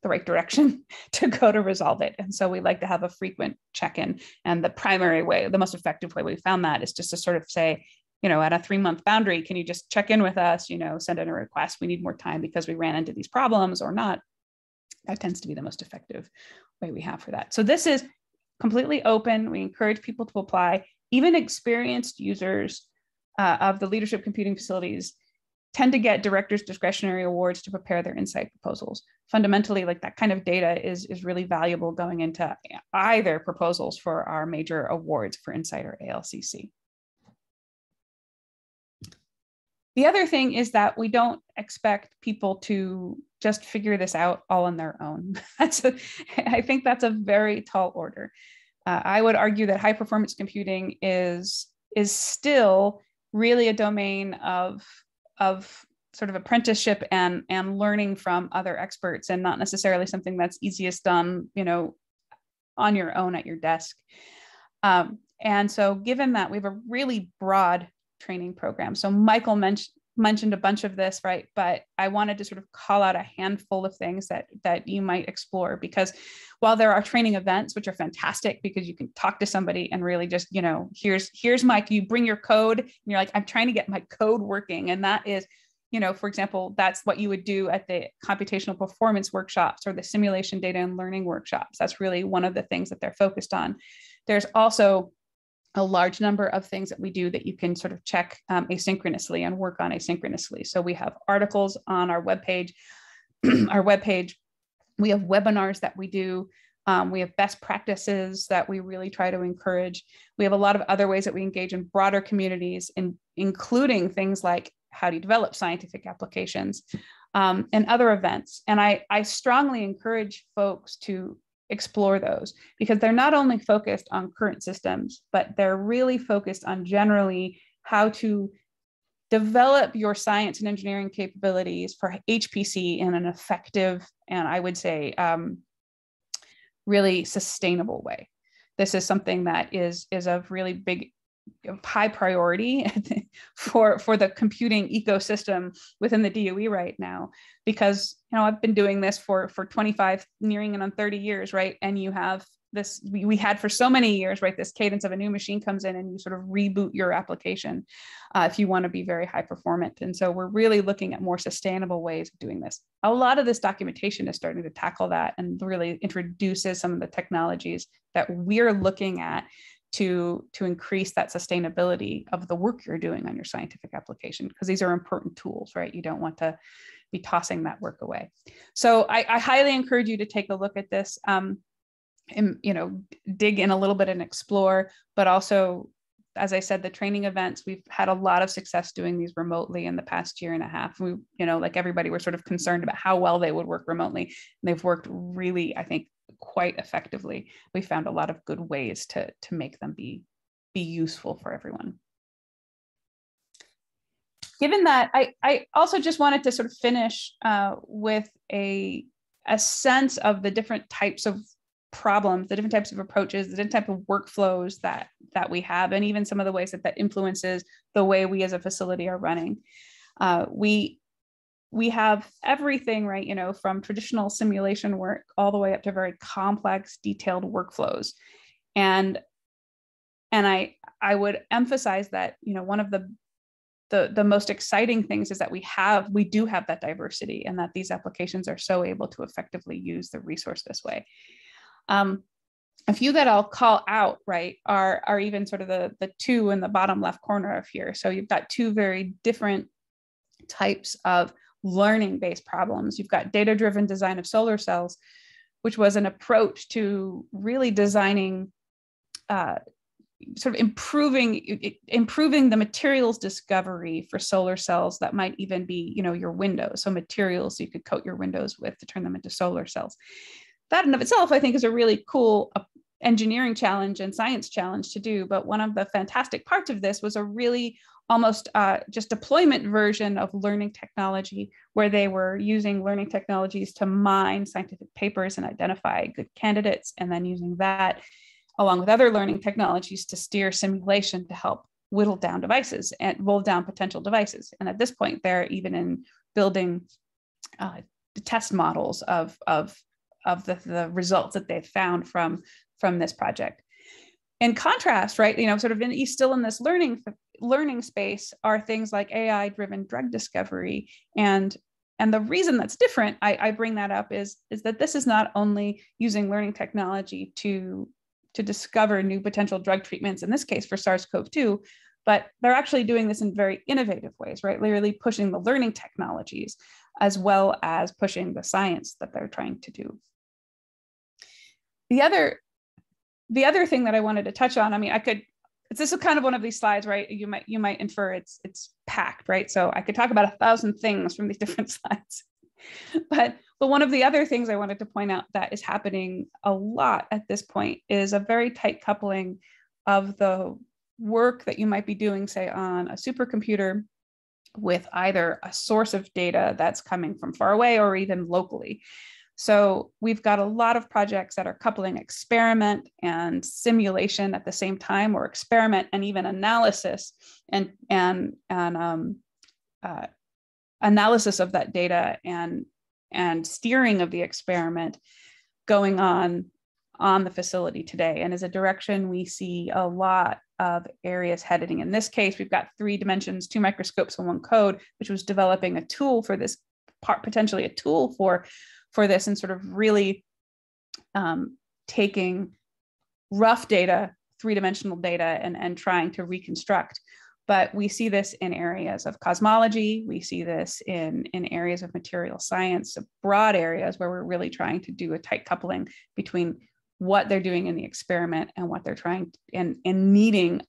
the right direction to go to resolve it. And so we like to have a frequent check-in. And the primary way, the most effective way we found that is just to sort of say, you know, at a 3-month boundary, can you just check in with us, you know, send in a request, we need more time because we ran into these problems or not. That tends to be the most effective way we have for that. So this is completely open. We encourage people to apply. Even experienced users of the leadership computing facilities tend to get directors' discretionary awards to prepare their insight proposals. Fundamentally, like that kind of data is really valuable going into either proposals for our major awards for Insight or ALCC. The other thing is that we don't expect people to just figure this out all on their own. I think that's a very tall order. I would argue that high performance computing is still really a domain of sort of apprenticeship and learning from other experts, and not necessarily something that's easiest done, you know, on your own at your desk. And so given that, we have a really broad training program. So Michael mentioned a bunch of this, right? But I wanted to sort of call out a handful of things that you might explore, because while there are training events, which are fantastic because you can talk to somebody and really just, you know, here's Mike, you bring your code and you're like, I'm trying to get my code working. And that is, you know, for example, that's what you would do at the computational performance workshops or the simulation data and learning workshops. That's really one of the things that they're focused on. There's also a large number of things that we do that you can sort of check asynchronously and work on asynchronously. So we have articles on our webpage. We have webinars that we do. We have best practices that we really try to encourage. We have a lot of other ways that we engage in broader communities, including things like how do you develop scientific applications and other events. And I strongly encourage folks to explore those, because they're not only focused on current systems, but they're really focused on generally how to develop your science and engineering capabilities for HPC in an effective and, I would say, really sustainable way. This is something that is of really big, high priority for the computing ecosystem within the DOE right now, because, you know, I've been doing this for 25, nearing and on 30 years, right? And you have this, we had for so many years, right? This cadence of a new machine comes in and you sort of reboot your application if you want to be very high performant. And so we're really looking at more sustainable ways of doing this. A lot of this documentation is starting to tackle that and really introduces some of the technologies that we're looking at to increase that sustainability of the work you're doing on your scientific application, because these are important tools, right? You don't want to be tossing that work away. So I highly encourage you to take a look at this and, you know, dig in a little bit and explore, but also, as I said, the training events, we've had a lot of success doing these remotely in the past year and a half. We, you know, like everybody, we're sort of concerned about how well they would work remotely. And they've worked really, I think, quite effectively. We found a lot of good ways to make them be useful for everyone. Given that, I also just wanted to sort of finish with a sense of the different types of problems, the different types of approaches, the different type of workflows that we have, and even some of the ways that influences the way we as a facility are running. We have everything, right, you know, from traditional simulation work all the way up to very complex, detailed workflows. And I would emphasize that, you know, one of the most exciting things is that we do have that diversity, and that these applications are so able to effectively use the resource this way. A few that I'll call out, right, are even sort of the two in the bottom left corner of here. So you've got two very different types of learning-based problems. You've got data-driven design of solar cells, which was an approach to really designing sort of improving the materials discovery for solar cells that might even be, your windows. So materials you could coat your windows with to turn them into solar cells. That in of itself, I think, is a really cool engineering challenge and science challenge to do. But one of the fantastic parts of this was a really almost just deployment version of learning technology, where they were using learning technologies to mine scientific papers and identify good candidates, and then using that along with other learning technologies to steer simulation to help whittle down devices and roll down potential devices. And at this point, they're even in building the test models of the results that they've found from this project. In contrast, right, sort of still in this learning space are things like AI-driven drug discovery. And the reason that's different, I bring that up, is that this is not only using learning technology to discover new potential drug treatments, in this case for SARS-CoV-2, but they're actually doing this in very innovative ways, right? Really pushing the learning technologies as well as pushing the science that they're trying to do. The other thing that I wanted to touch on, this is kind of one of these slides, right? You might infer it's packed, right? So I could talk about 1,000 things from these different slides. But one of the other things I wanted to point out that is happening a lot at this point is a very tight coupling of the work that you might be doing, say, on a supercomputer with either a source of data that's coming from far away or even locally. So we've got a lot of projects that are coupling experiment and simulation at the same time, or experiment and even analysis and analysis of that data and steering of the experiment going on the facility today. And as a direction, we see a lot of areas heading. In this case, we've got 3 dimensions, 2 microscopes, and 1 code, which was developing a tool for this part, potentially a tool for this, and sort of really taking rough data, 3-dimensional data, and trying to reconstruct. But we see this in areas of cosmology. We see this in areas of material science, broad areas where we're really trying to do a tight coupling between what they're doing in the experiment and what they're trying and needing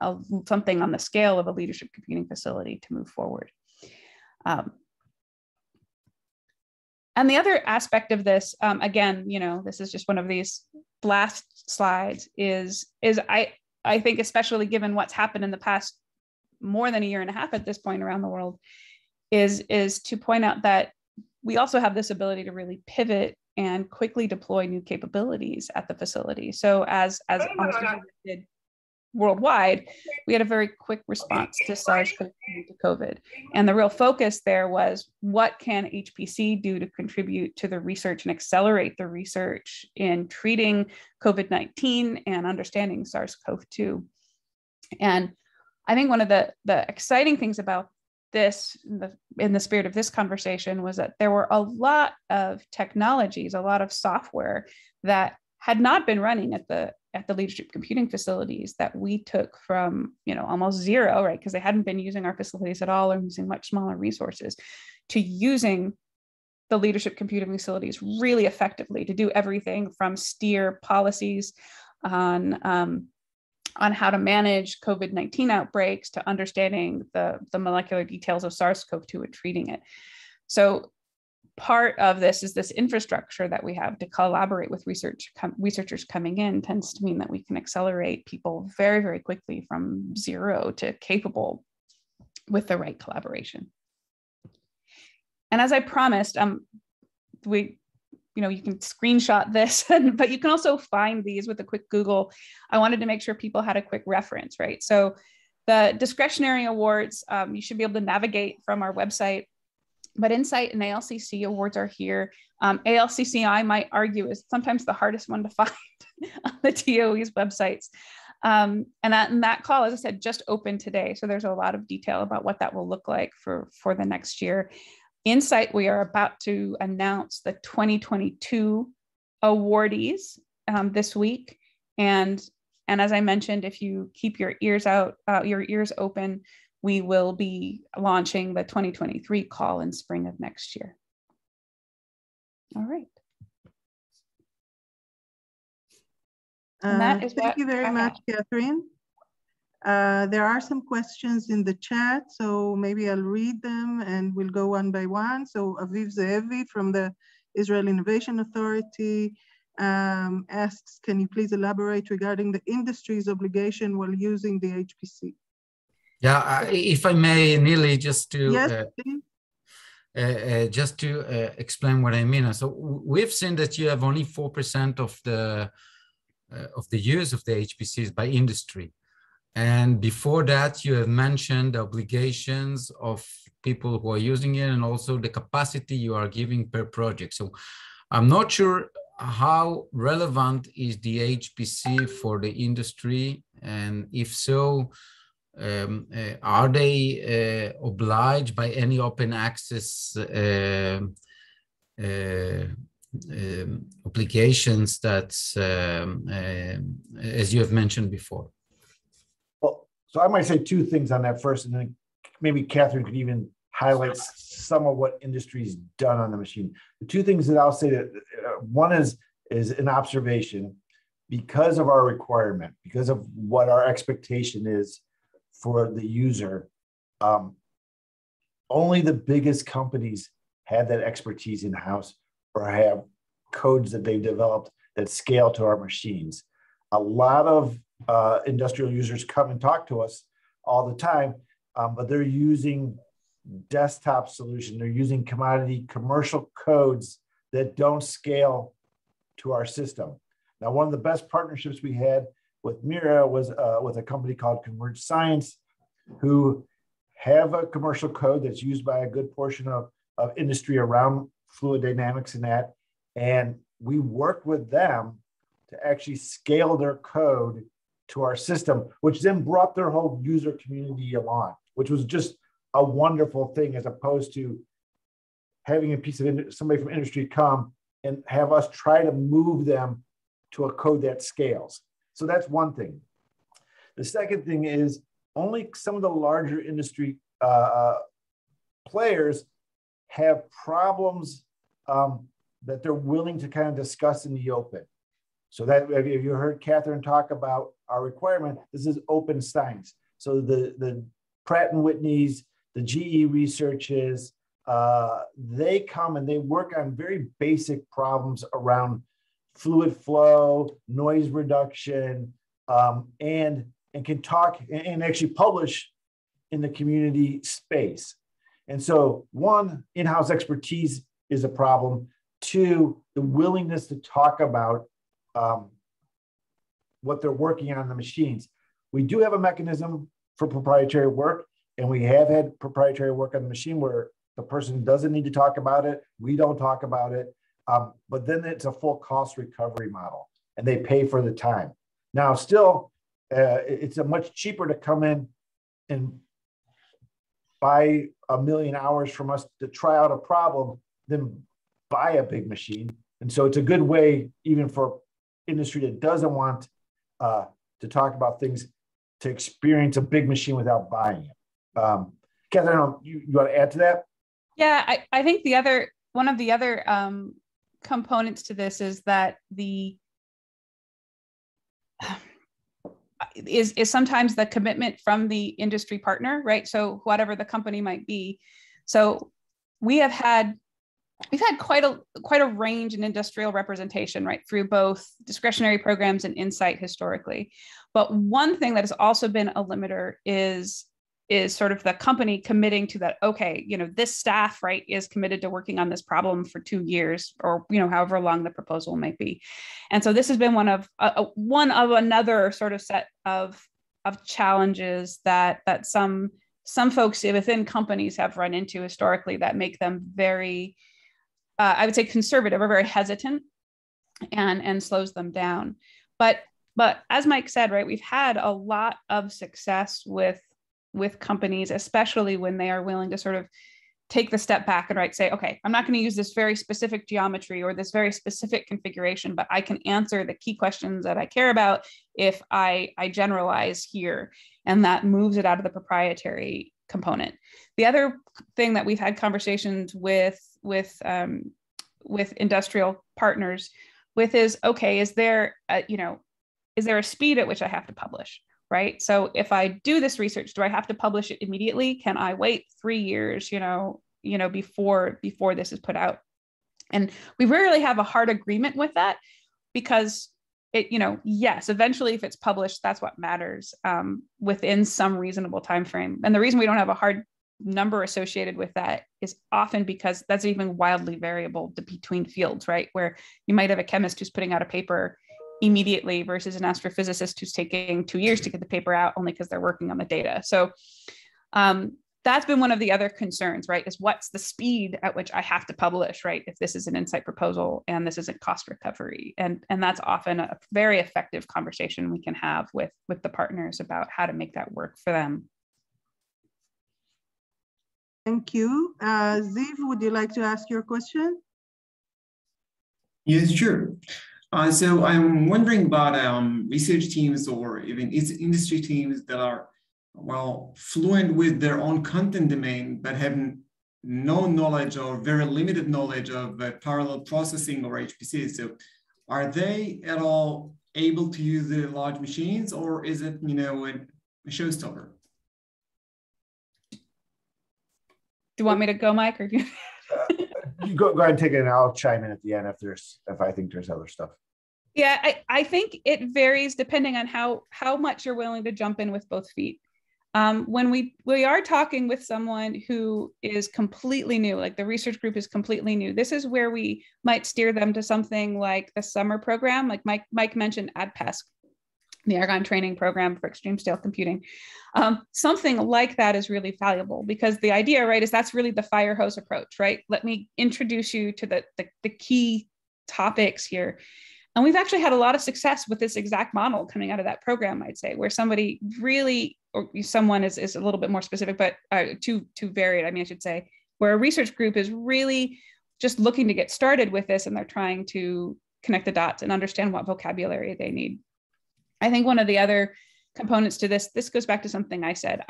something on the scale of a leadership computing facility to move forward. And the other aspect of this, again, this is just one of these last slides, is I think, especially given what's happened in the past more than a year and a half at this point around the world, is to point out that we also have this ability to really pivot and quickly deploy new capabilities at the facility. So as almost everyone did worldwide, we had a very quick response to SARS-CoV-2, to COVID. And the real focus there was, what can HPC do to contribute to the research and accelerate the research in treating COVID-19 and understanding SARS-CoV-2? And I think one of the exciting things about this, in the spirit of this conversation, was that there were a lot of technologies, a lot of software that had not been running at the leadership computing facilities that we took from almost zero, right? Because they hadn't been using our facilities at all, or using much smaller resources, to using the leadership computing facilities really effectively to do everything from steer policies on how to manage COVID-19 outbreaks, to understanding the molecular details of SARS-CoV-2 and treating it. So part of this is this infrastructure that we have to collaborate with researchers coming in tends to mean that we can accelerate people very, very quickly from zero to capable with the right collaboration. And as I promised, you can screenshot this, but you can also find these with a quick Google. I wanted to make sure people had a quick reference, right? So the discretionary awards, you should be able to navigate from our website, but Insight and ALCC awards are here. ALCC, I might argue, is sometimes the hardest one to find on the DOE's websites. And that call, as I said, just opened today. So there's a lot of detail about what that will look like for the next year. Insight, we are about to announce the 2022 awardees this week. And as I mentioned, if you keep your ears open, we will be launching the 2023 call in spring of next year. All right. And that is thank you very much, Catherine. There are some questions in the chat, so maybe I'll read them and we'll go one by one. So Aviv Zeevi from the Israel Innovation Authority asks, can you please elaborate regarding the industry's obligation while using the HPC? Yeah, if I may, Neely, just to explain what I mean. So we've seen that you have only 4% of the use of the HPCs by industry. And before that, you have mentioned the obligations of people who are using it and also the capacity you are giving per project. So I'm not sure how relevant is the HPC for the industry, and if so, are they obliged by any open access obligations that, as you have mentioned before? Well, so I might say two things on that first, and then maybe Catherine could even highlight some of what industry's done on the machine. The two things that I'll say that one is an observation. Because of our requirement, because of what our expectation is for the user, only the biggest companies have that expertise in-house or have codes that they've developed that scale to our machines. A lot of industrial users come and talk to us all the time, but they're using desktop solutions. They're using commodity commercial codes that don't scale to our system. Now, one of the best partnerships we had with Mira was with a company called Converge Science, who have a commercial code that's used by a good portion of industry around fluid dynamics and that. And we worked with them to actually scale their code to our system, which then brought their whole user community along, which was just a wonderful thing, as opposed to having a piece of somebody from industry come and have us try to move them to a code that scales. So that's one thing. The second thing is only some of the larger industry players have problems that they're willing to kind of discuss in the open. So that, if you heard Catherine talk about our requirement, this is open science. So the Pratt & Whitney's, the GE researches, they come and they work on very basic problems around fluid flow, noise reduction, and can talk and actually publish in the community space. And so one, in-house expertise is a problem. Two, the willingness to talk about what they're working on in the machines. We do have a mechanism for proprietary work, and we have had proprietary work on the machine where the person doesn't need to talk about it. We don't talk about it. But then it's a full cost recovery model, and they pay for the time. Now, still, it's a much cheaper to come in and buy 1 million hours from us to try out a problem than buy a big machine. And so it's a good way, even for industry that doesn't want to talk about things, to experience a big machine without buying it. Catherine, I don't know, you want to add to that? Yeah, I think one of the other components to this is that is sometimes the commitment from the industry partner, right? So whatever the company might be. So we've had quite a range in industrial representation, right, through both discretionary programs and insight historically. But one thing that has also been a limiter is sort of the company committing to that, okay, this staff, right, is committed to working on this problem for 2 years, or, however long the proposal might be. And so this has been one of another sort of set of challenges that some folks within companies have run into historically that make them very, I would say, conservative or very hesitant, and slows them down. But as Mike said, right, we've had a lot of success with companies, especially when they are willing to sort of take the step back and say, okay, I'm not going to use this very specific geometry or this very specific configuration, but I can answer the key questions that I care about if I generalize here, and that moves it out of the proprietary component. The other thing that we've had conversations with industrial partners with is, okay, is there a speed at which I have to publish? right? So if I do this research, do I have to publish it immediately? Can I wait 3 years, before this is put out? And we rarely have a hard agreement with that, because yes, eventually if it's published, that's what matters, within some reasonable time frame. And the reason we don't have a hard number associated with that is often because that's even wildly variable between fields, right? Where you might have a chemist who's putting out a paper immediately versus an astrophysicist who's taking 2 years to get the paper out only because they're working on the data. So that's been one of the other concerns, right? Is what's the speed at which I have to publish, right? If this is an insight proposal and this isn't cost recovery. And that's often a very effective conversation we can have with the partners about how to make that work for them. Thank you. Ziv, would you like to ask your question? Yes, sure. So I'm wondering about research teams or even industry teams that are, well, fluent with their own content domain, but have no knowledge or very limited knowledge of parallel processing or HPC. So are they at all able to use the large machines, or is it, a showstopper? Do you want me to go, Mike, or you? You go ahead and take it, and I'll chime in at the end if I think there's other stuff. Yeah, I think it varies depending on how much you're willing to jump in with both feet. When we are talking with someone who is completely new, like the research group is completely new, this is where we might steer them to something like the summer program, like Mike mentioned ADPESC, the Argonne training program for extreme scale computing. Something like that is really valuable, because the idea, right, is that's really the fire hose approach, right? Let me introduce you to the key topics here. And we've actually had a lot of success with this exact model coming out of that program, I'd say, where somebody really, or someone is a little bit more specific, but too varied, I should say, where a research group is really just looking to get started with this, and they're trying to connect the dots and understand what vocabulary they need. I think one of the other components to this goes back to something I said.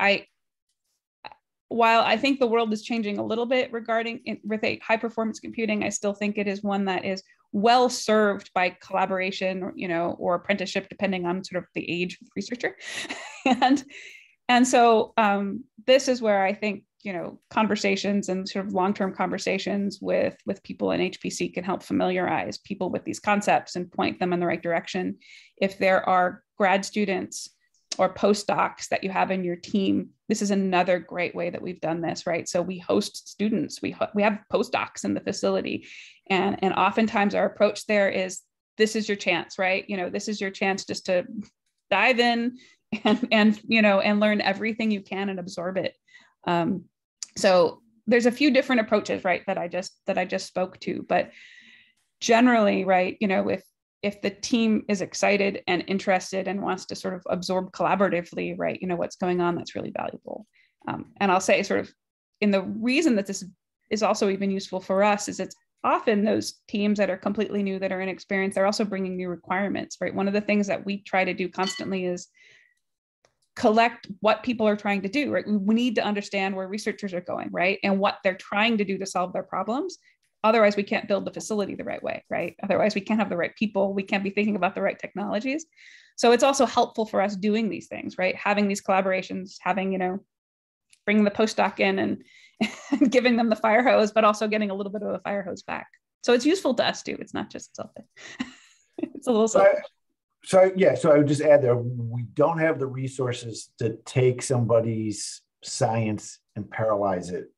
While I think the world is changing a little bit with high performance computing, I still think it is one that is well served by collaboration, or apprenticeship, depending on sort of the age of the researcher. and so this is where I think, conversations and sort of long-term conversations with people in HPC can help familiarize people with these concepts and point them in the right direction. If there are grad students or postdocs that you have in your team, this is another great way that we've done this, right? So we host students, we have postdocs in the facility, and oftentimes our approach there is, this is your chance, right? This is your chance just to dive in and learn everything you can and absorb it. So there's a few different approaches, right, that I just spoke to, but generally, right, if the team is excited and interested and wants to sort of absorb collaboratively, right, what's going on, that's really valuable. And I'll say sort of, in the reason that this is also even useful for us is it's often those teams that are completely new, that are inexperienced, they're also bringing new requirements, right? One of the things that we try to do constantly is collect what people are trying to do, right? We need to understand where researchers are going, right? And what they're trying to do to solve their problems. Otherwise, we can't build the facility the right way, right? Otherwise, we can't have the right people. We can't be thinking about the right technologies. So it's also helpful for us doing these things, right? Having these collaborations, having, bringing the postdoc in and giving them the fire hose, but also getting a little bit of a fire hose back. So it's useful to us too. It's not just selfish. It's a little selfish. So I would just add there, we don't have the resources to take somebody's science and paralyze it.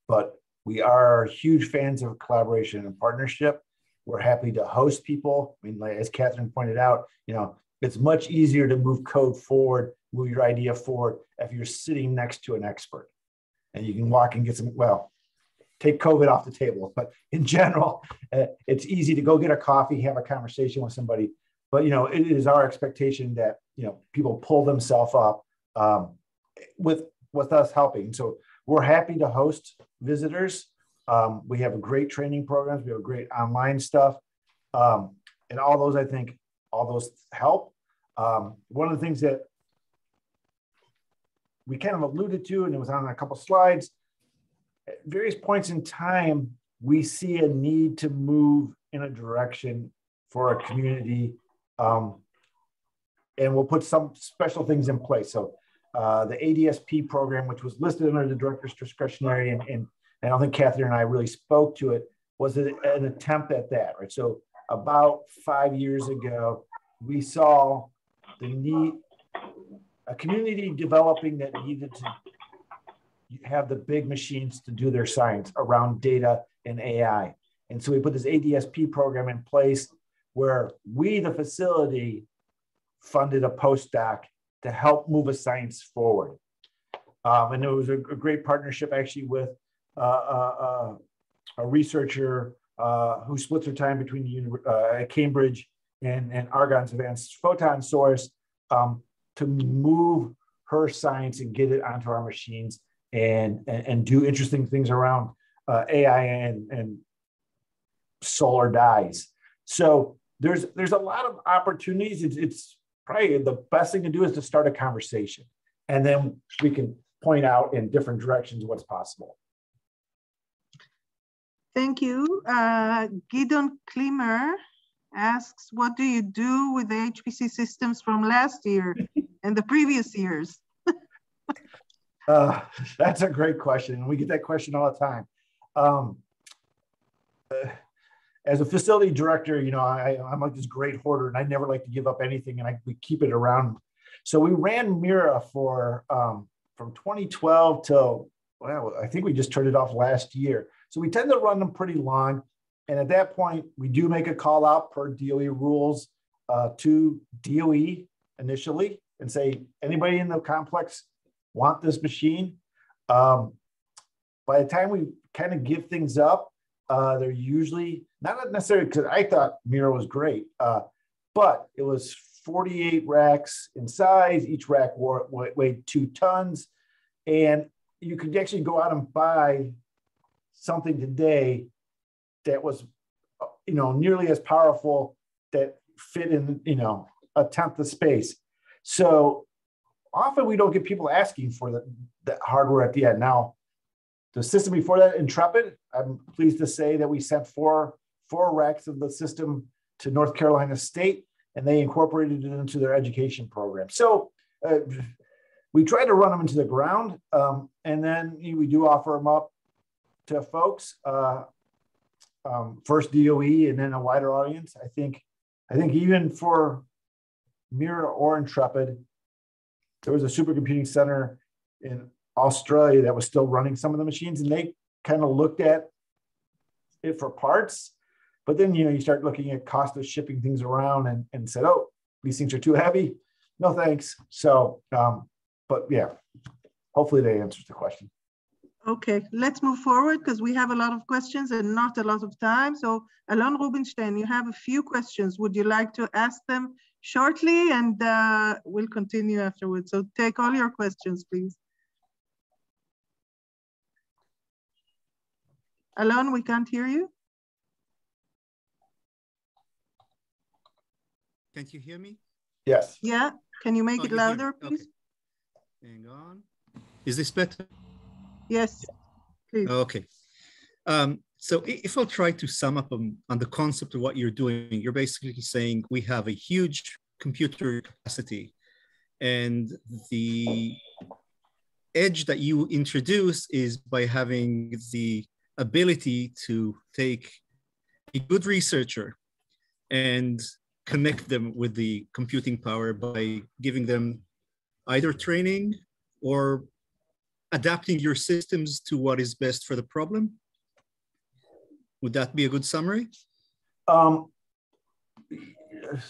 But we are huge fans of collaboration and partnership. We're happy to host people. Like, as Catherine pointed out, it's much easier to move code forward, move your idea forward if you're sitting next to an expert. And you can walk and get take COVID off the table. But in general, it's easy to go get a coffee, have a conversation with somebody. But, it is our expectation that, people pull themselves up with us helping. So we're happy to host visitors. We have great training programs. We have great online stuff. And all those, I think, help. One of the things that we kind of alluded to, and it was on a couple slides, at various points in time, we see a need to move in a direction for a community. and we'll put some special things in place. So the ADSP program, which was listed under the director's discretionary, and I don't think Catherine and I really spoke to it, was an attempt at that, right? So about 5 years ago, we saw the need, a community developing that needed to have the big machines to do their science around data and AI. And so we put this ADSP program in place where we, the facility, funded a postdoc to help move a science forward. And it was a great partnership actually with a researcher who splits her time between Cambridge and Argonne's Advanced Photon Source to move her science and get it onto our machines and do interesting things around AI and solar dyes. So there's a lot of opportunities. It's probably the best thing to do is to start a conversation, and then we can point out in different directions what's possible. Thank you. Gideon Klimer asks, what do you do with the HPC systems from last year and the previous years? That's a great question. We get that question all the time. As a facility director, you know, I'm like this great hoarder, and I never like to give up anything, and we keep it around. So we ran Mira for from 2012 till, well, I think we just turned it off last year. So we tend to run them pretty long. And at that point, we do make a call out per DOE rules to DOE initially and say, anybody in the complex want this machine? By the time we kind of give things up, they're usually, not necessarily because I thought Mira was great, but it was 48 racks in size. Each rack weighed 2 tons. And you could actually go out and buy something today that was, you know, nearly as powerful, that fit in, you know, a tenth of space. So often we don't get people asking for the hardware at the end. Now, the system before that, Intrepid, I'm pleased to say that we sent four racks of the system to North Carolina State, and they incorporated it into their education program. So we try to run them into the ground, and then we do offer them up to folks, first DOE and then a wider audience. I think even for Mira or Intrepid, there was a supercomputing center in Australia that was still running some of the machines, and they kind of looked at it for parts. But then, you know, you start looking at cost of shipping things around and said, oh, these things are too heavy. No, thanks. So, but yeah, hopefully that answers the question. Okay, let's move forward because we have a lot of questions and not a lot of time. So Alon Rubinstein, you have a few questions. Would you like to ask them shortly? And we'll continue afterwards. So take all your questions, please. Alon, we can't hear you. Can't you hear me? Yes. Yeah, can you make it louder, please? Okay. Hang on. Is this better? Yes, please. Okay. So if I'll try to sum up on the concept of what you're doing, you're basically saying we have a huge computer capacity, and the edge that you introduce is by having the ability to take a good researcher and connect them with the computing power by giving them either training or adapting your systems to what is best for the problem. Would that be a good summary?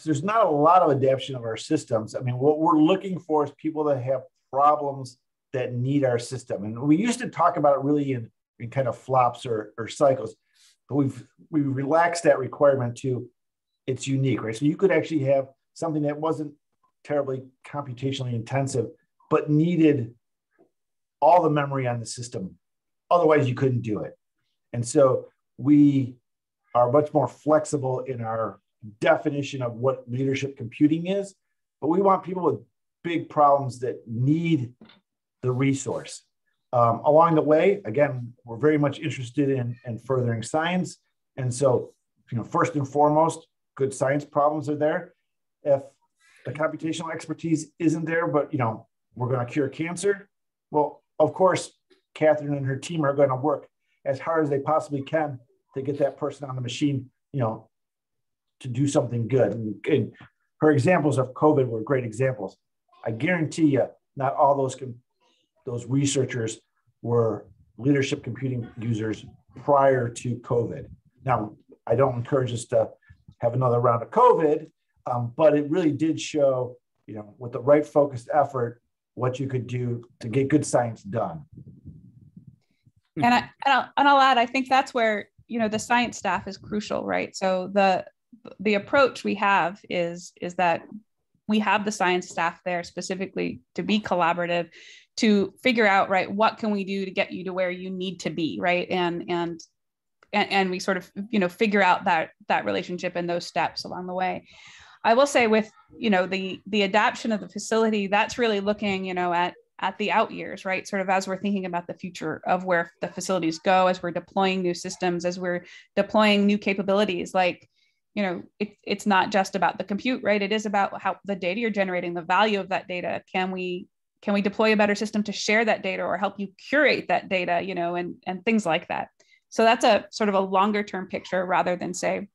There's not a lot of adaptation of our systems. I mean, what we're looking for is people that have problems that need our system. And we used to talk about it really in kind of flops or cycles, but we've relaxed that requirement to it's unique, right? So you could actually have something that wasn't terribly computationally intensive, but needed all the memory on the system. Otherwise, you couldn't do it. And so we are much more flexible in our definition of what leadership computing is, but we want people with big problems that need the resource. Along the way, again, we're very much interested in furthering science. And so, you know, first and foremost, good science problems are there. If the computational expertise isn't there, but, you know, we're going to cure cancer. Well, of course, Catherine and her team are going to work as hard as they possibly can to get that person on the machine, you know, to do something good. And her examples of COVID were great examples. I guarantee you, not all those researchers were leadership computing users prior to COVID. Now, I don't encourage us to have another round of COVID, but it really did show, you know, with the right focused effort, what you could do to get good science done. And I'll add, I think that's where, you know, the science staff is crucial, right? So the approach we have is that we have the science staff there specifically to be collaborative, to figure out, right, what can we do to get you to where you need to be, right? And we sort of, you know, figure out that relationship and those steps along the way. I will say with, you know, the adaptation of the facility, that's really looking, you know, at the out years, right? Sort of as we're thinking about the future of where the facilities go, as we're deploying new systems, as we're deploying new capabilities, like, you know, it's not just about the compute, right? It is about how the data you're generating, the value of that data. Can we deploy a better system to share that data or help you curate that data, you know, and things like that. So that's a sort of a longer term picture rather than say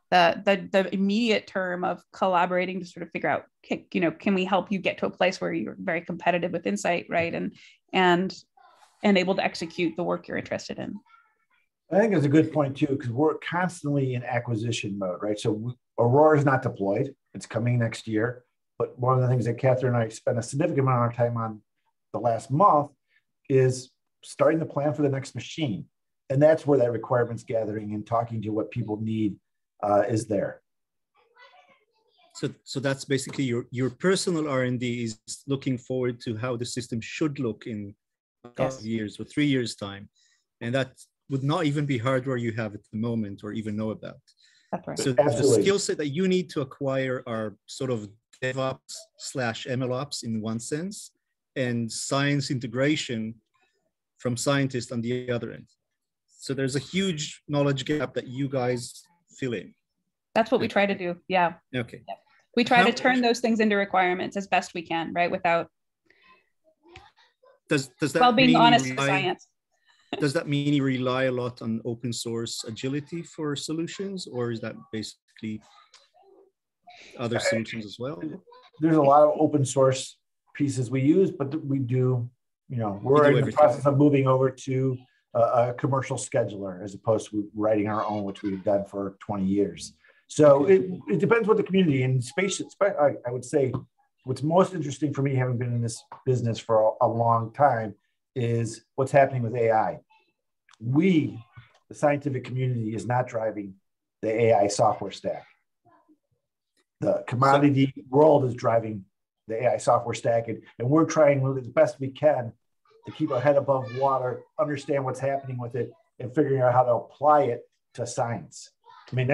the immediate term of collaborating to sort of figure out, you know, can we help you get to a place where you're very competitive with insight, right? And able to execute the work you're interested in. I think it's a good point too, because we're constantly in acquisition mode, right? So Aurora is not deployed. It's coming next year. But one of the things that Catherine and I spent a significant amount of time on the last month is starting to plan for the next machine. And that's where that requirements gathering and talking to what people need is there. So that's basically your personal R&D is looking forward to how the system should look in a couple of years or 3 years' time. And that would not even be hardware you have at the moment or even know about. That's right. So the skill set that you need to acquire are sort of DevOps/MLOps in one sense, and science integration from scientists on the other end. So there's a huge knowledge gap that you guys fill in. That's what we try to do. Yeah. Okay. Yeah. We try to turn those things into requirements as best we can, right? Without does that while being mean honest to science. Does that mean you rely a lot on open source agility for solutions, or is that basically other solutions as well? There's a lot of open source pieces we use, but we do, you know, we're in the process of moving over to a commercial scheduler as opposed to writing our own, which we've done for 20 years. So it depends what the community and space, I would say what's most interesting for me, having been in this business for a long time, is what's happening with AI. The scientific community, is not driving the AI software stack. The commodity world is driving the AI software stack, and we're trying really the best we can to keep our head above water, understand what's happening with it, and figuring out how to apply it to science. One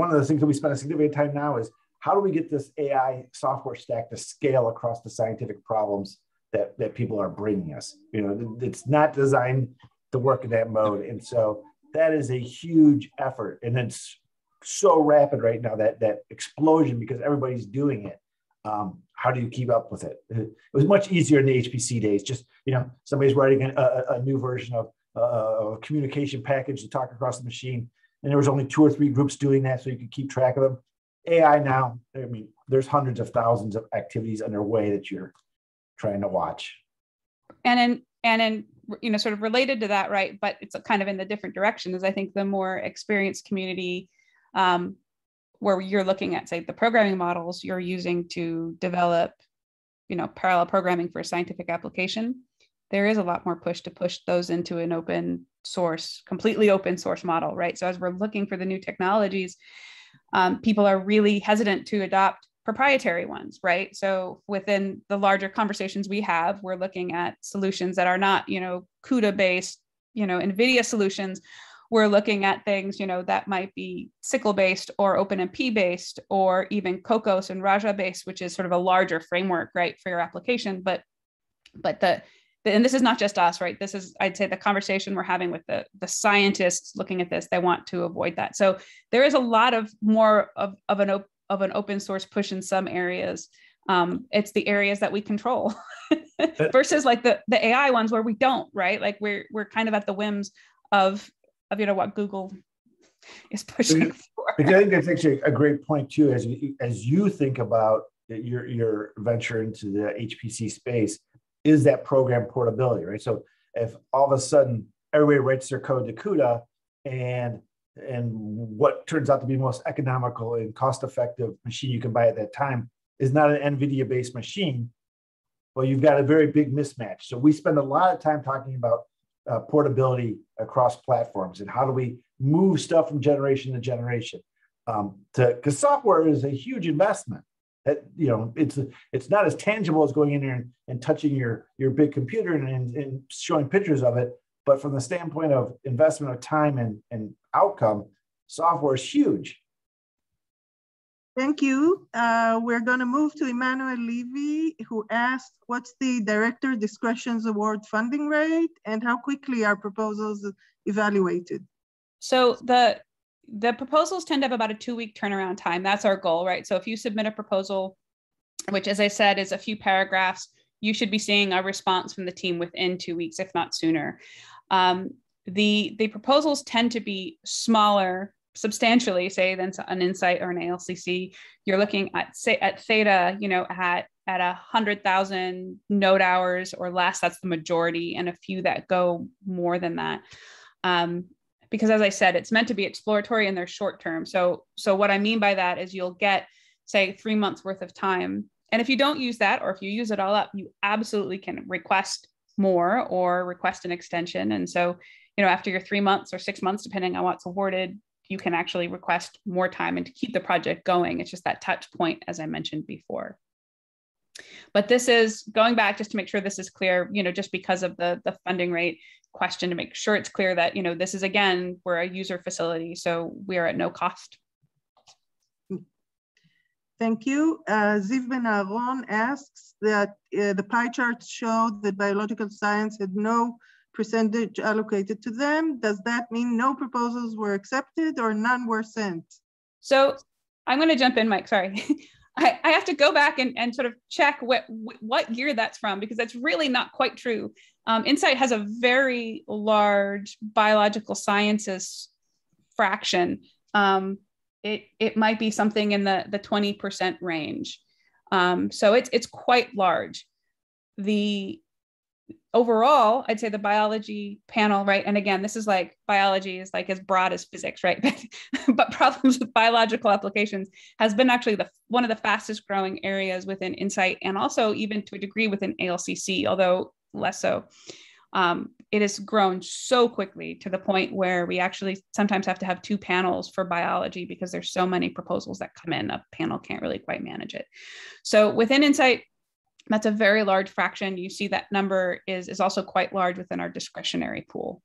of the things that we spend a significant time now is how do we get this AI software stack to scale across the scientific problems that people are bringing us? You know, it's not designed to work in that mode. And so that is a huge effort. And it's so rapid right now, that explosion, because everybody's doing it. How do you keep up with it? It was much easier in the HPC days. Just, you know, somebody's writing a new version of a communication package to talk across the machine. And there was only 2 or 3 groups doing that, so you could keep track of them. AI now, I mean, there's hundreds of thousands of activities underway that you're trying to watch. And in you know, sort of related to that, right? But it's kind of in the different direction, is I think the more experienced community, where you're looking at, say, the programming models you're using to develop, you know, parallel programming for a scientific application, there is a lot more push those into an open source, completely open source model, right? So as we're looking for the new technologies, people are really hesitant to adopt proprietary ones, right? So within the larger conversations we have, we're looking at solutions that are not, you know, CUDA-based, you know, NVIDIA solutions. We're looking at things, you know, that might be SYCL-based or OpenMP-based, or even Cocos and Raja-based, which is sort of a larger framework, right, for your application. But and this is not just us, right? This is, I'd say, the conversation we're having with the scientists looking at this. They want to avoid that. So there is a lot of more of an an open source push in some areas. It's the areas that we control versus like the AI ones where we don't, right? Like we're kind of at the whims of what Google is pushing for. I think that's actually a great point too, as you think about your venture into the HPC space, is that program portability, right? So if all of a sudden everybody writes their code to CUDA and what turns out to be the most economical and cost-effective machine you can buy at that time is not an NVIDIA-based machine, well, you've got a very big mismatch. So we spend a lot of time talking about portability across platforms and how do we move stuff from generation to generation. Because software is a huge investment. That, it's not as tangible as going in there and touching your big computer and showing pictures of it. But from the standpoint of investment of time and outcome, software is huge. Thank you. We're going to move to Emmanuel Levy, who asked, what's the Director Discretion's award funding rate and how quickly are proposals evaluated? So the proposals tend to have about a 2-week turnaround time. That's our goal, right? So if you submit a proposal, which as I said is a few paragraphs, you should be seeing a response from the team within 2 weeks, if not sooner. The proposals tend to be smaller, substantially, say, than an Insight or an ALCC. You're looking at, say, at Theta, at 100,000 node hours or less. That's the majority, and a few that go more than that. Because as I said, it's meant to be exploratory and they're short term. So what I mean by that is you'll get, say, 3 months worth of time. And if you don't use that, or if you use it all up, you absolutely can request more or request an extension. And so, after your 3 months or 6 months, depending on what's awarded, you can actually request more time and to keep the project going. It's just that touch point, as I mentioned before. But this is going back just to make sure this is clear, just because of the funding rate question, to make sure it's clear that, this is, again, we're a user facility, so we are at no cost. Thank you. Ziv Ben Aaron asks that the pie charts show that biological science had no percentage allocated to them. Does that mean no proposals were accepted or none were sent? So I'm going to jump in, Mike, sorry. I have to go back and sort of check what year that's from, because that's really not quite true. Insight has a very large biological sciences fraction. It might be something in the 20% range. So it's quite large. The overall, I'd say the biology panel, right? And again, this is like biology is like as broad as physics, right? But problems with biological applications has been actually one of the fastest growing areas within Insight, and also even to a degree within ALCC, although less so. It has grown so quickly to the point where we actually sometimes have to have 2 panels for biology because there's so many proposals that come in, a panel can't really quite manage it. So within Insight, that's a very large fraction. You see that number is also quite large within our discretionary pool.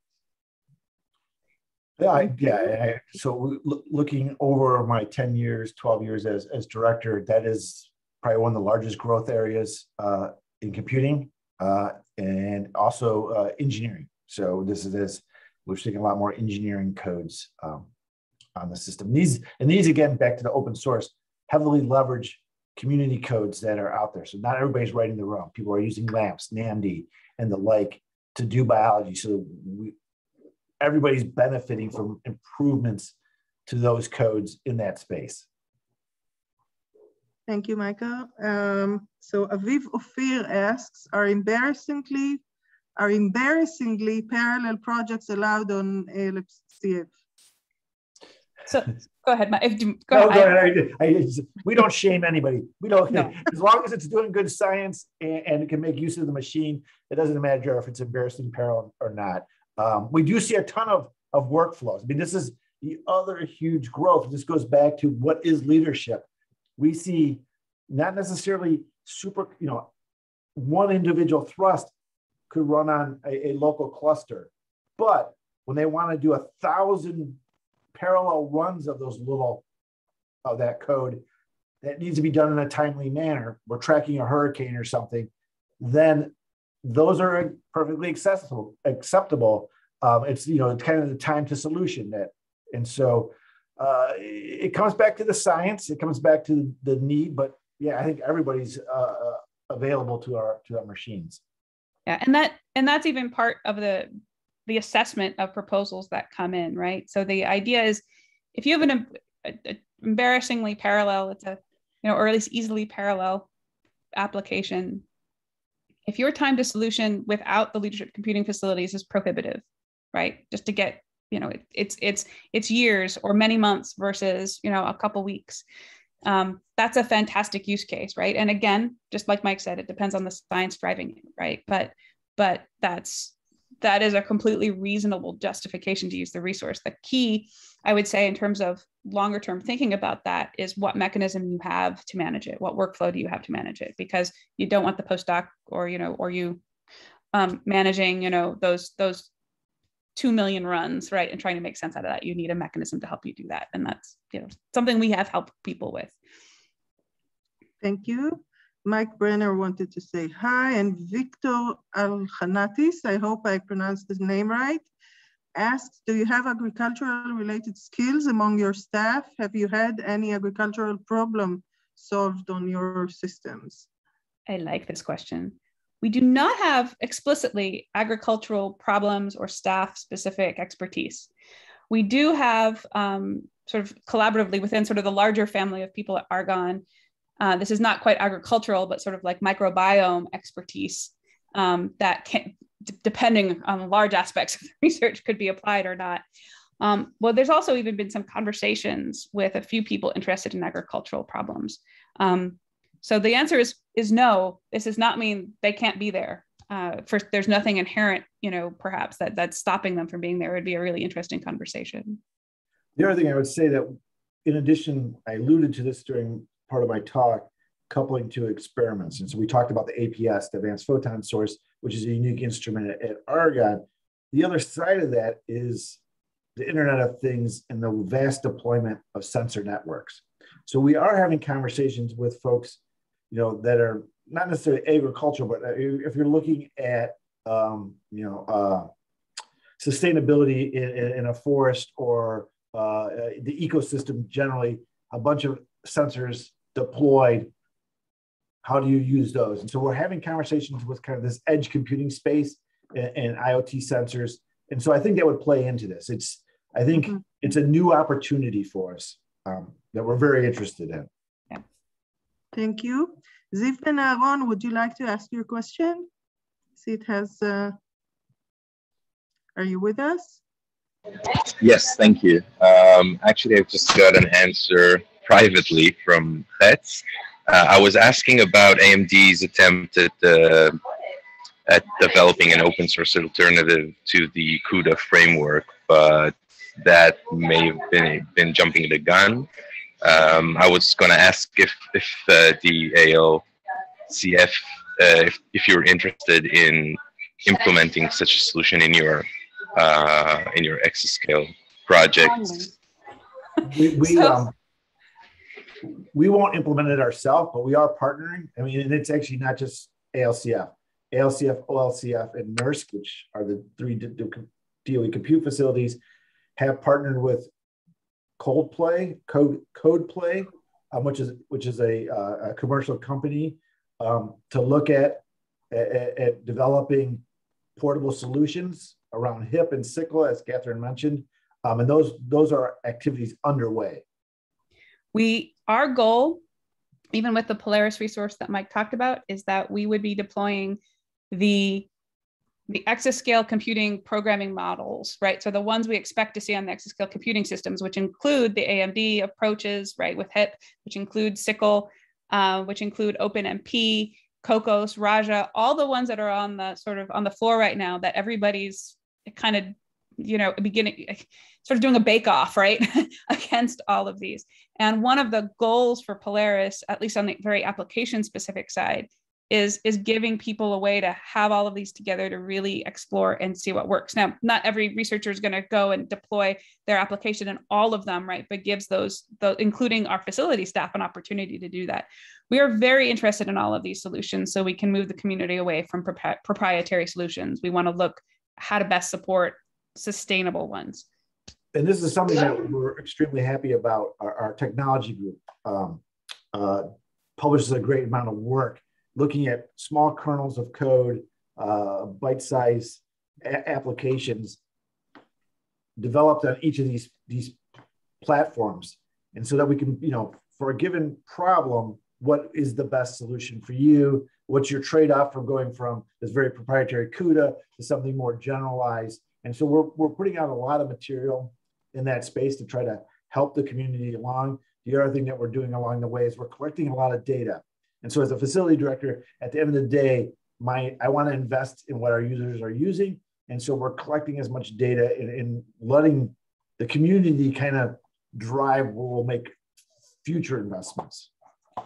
Yeah. So looking over my 10 years, 12 years as director, that is probably one of the largest growth areas in computing and also engineering. So we're seeing a lot more engineering codes on the system. These again, back to the open source, heavily leverage community codes that are out there. So not everybody's writing their own. People are using LAMPS, NAMD, and the like to do biology. So everybody's benefiting from improvements to those codes in that space. Thank you, Michael. So Aviv Ophir asks, are embarrassingly parallel projects allowed on LCF? So go ahead, Mike. Go ahead. We don't shame anybody. We don't. No. As long as it's doing good science and it can make use of the machine, it doesn't matter if it's embarrassing parallel or not. We do see a ton of workflows. I mean, this is the other huge growth. This goes back to what is leadership. We see not necessarily one individual thrust could run on a local cluster, but when they want to do 1,000 parallel runs of that code that needs to be done in a timely manner, we're tracking a hurricane or something, then those are perfectly acceptable. It's kind of the time to solution that. And so it comes back to the science. It comes back to the need. But yeah, I think everybody's available to our machines. Yeah, and that's even part of the assessment of proposals that come in, right? So the idea is, if you have an embarrassingly parallel, it's a, or at least easily parallel application, if your time to solution without the leadership computing facilities is prohibitive, right? Just to get, it's years or many months versus, a couple weeks. That's a fantastic use case, right? And again, just like Mike said, it depends on the science driving it, right? But that is a completely reasonable justification to use the resource. The key, I would say, in terms of longer term thinking about that, is what mechanism you have to manage it. What workflow do you have to manage it? Because you don't want the postdoc or you managing, those 2 million runs, right? And trying to make sense out of that. You need a mechanism to help you do that. And that's, something we have helped people with. Thank you. Mike Brenner wanted to say hi, and Victor Al-Khanatis, I hope I pronounced his name right, asks, do you have agricultural related skills among your staff? Have you had any agricultural problem solved on your systems? I like this question. We do not have explicitly agricultural problems or staff specific expertise. We do have sort of collaboratively within sort of the larger family of people at Argonne. This is not quite agricultural, but sort of like microbiome expertise that can, depending on large aspects of the research, could be applied or not. Well, there's also even been some conversations with a few people interested in agricultural problems. So the answer is no. This does not mean they can't be there. First, there's nothing inherent, perhaps that's stopping them from being there. It would be a really interesting conversation. The other thing I would say that, in addition, I alluded to this during part of my talk, coupling to experiments. And so we talked about the APS, the Advanced Photon Source, which is a unique instrument at Argonne. The other side of that is the Internet of Things and the vast deployment of sensor networks. So we are having conversations with folks, that are not necessarily agricultural, but if you're looking at, sustainability in a forest or the ecosystem generally, a bunch of sensors deployed, how do you use those? And so we're having conversations with kind of this edge computing space and IoT sensors. And so I think that would play into this. I think it's a new opportunity for us that we're very interested in. Yeah. Thank you. Ziv Ben Aaron, would you like to ask your question? See, it has, are you with us? Yes, thank you. Actually, I've just got an answer privately from Chetz. I was asking about AMD's attempt at developing an open source alternative to the CUDA framework, but that may have been jumping the gun. I was going to ask if the ALCF, if you're interested in implementing such a solution in your exascale projects. We won't implement it ourselves, but we are partnering. I mean, and it's actually not just ALCF, OLCF, and NERSC, which are the three DOE compute facilities, have partnered with CodePlay, which is a commercial company, to look at developing portable solutions around HIP and SYCL, as Catherine mentioned, and those are activities underway. Our goal, even with the Polaris resource that Mike talked about, is that we would be deploying the exascale computing programming models, right? So the ones we expect to see on the exascale computing systems, which include the AMD approaches, right, with HIP, which include SYCL, which include OpenMP, Cocos, Raja, all the ones that are on the sort of on the floor right now that everybody's kind of, beginning, sort of doing a bake-off, right, against all of these. And one of the goals for Polaris, at least on the very application-specific side, is giving people a way to have all of these together to really explore and see what works. Now, not every researcher is going to go and deploy their application in all of them, right, but gives those, including our facility staff, an opportunity to do that. We are very interested in all of these solutions so we can move the community away from proprietary solutions. We want to look how to best support sustainable ones. and this is something that we're extremely happy about. Our technology group publishes a great amount of work looking at small kernels of code, bite-sized applications developed on each of these platforms. And so that we can, for a given problem, what is the best solution for you? What's your trade-off from going from this very proprietary CUDA to something more generalized? And so we're putting out a lot of material in that space to try to help the community along. The other thing that we're doing along the way is we're collecting a lot of data. And so as a facility director, at the end of the day, I want to invest in what our users are using. And so we're collecting as much data and letting the community kind of drive where we'll make future investments.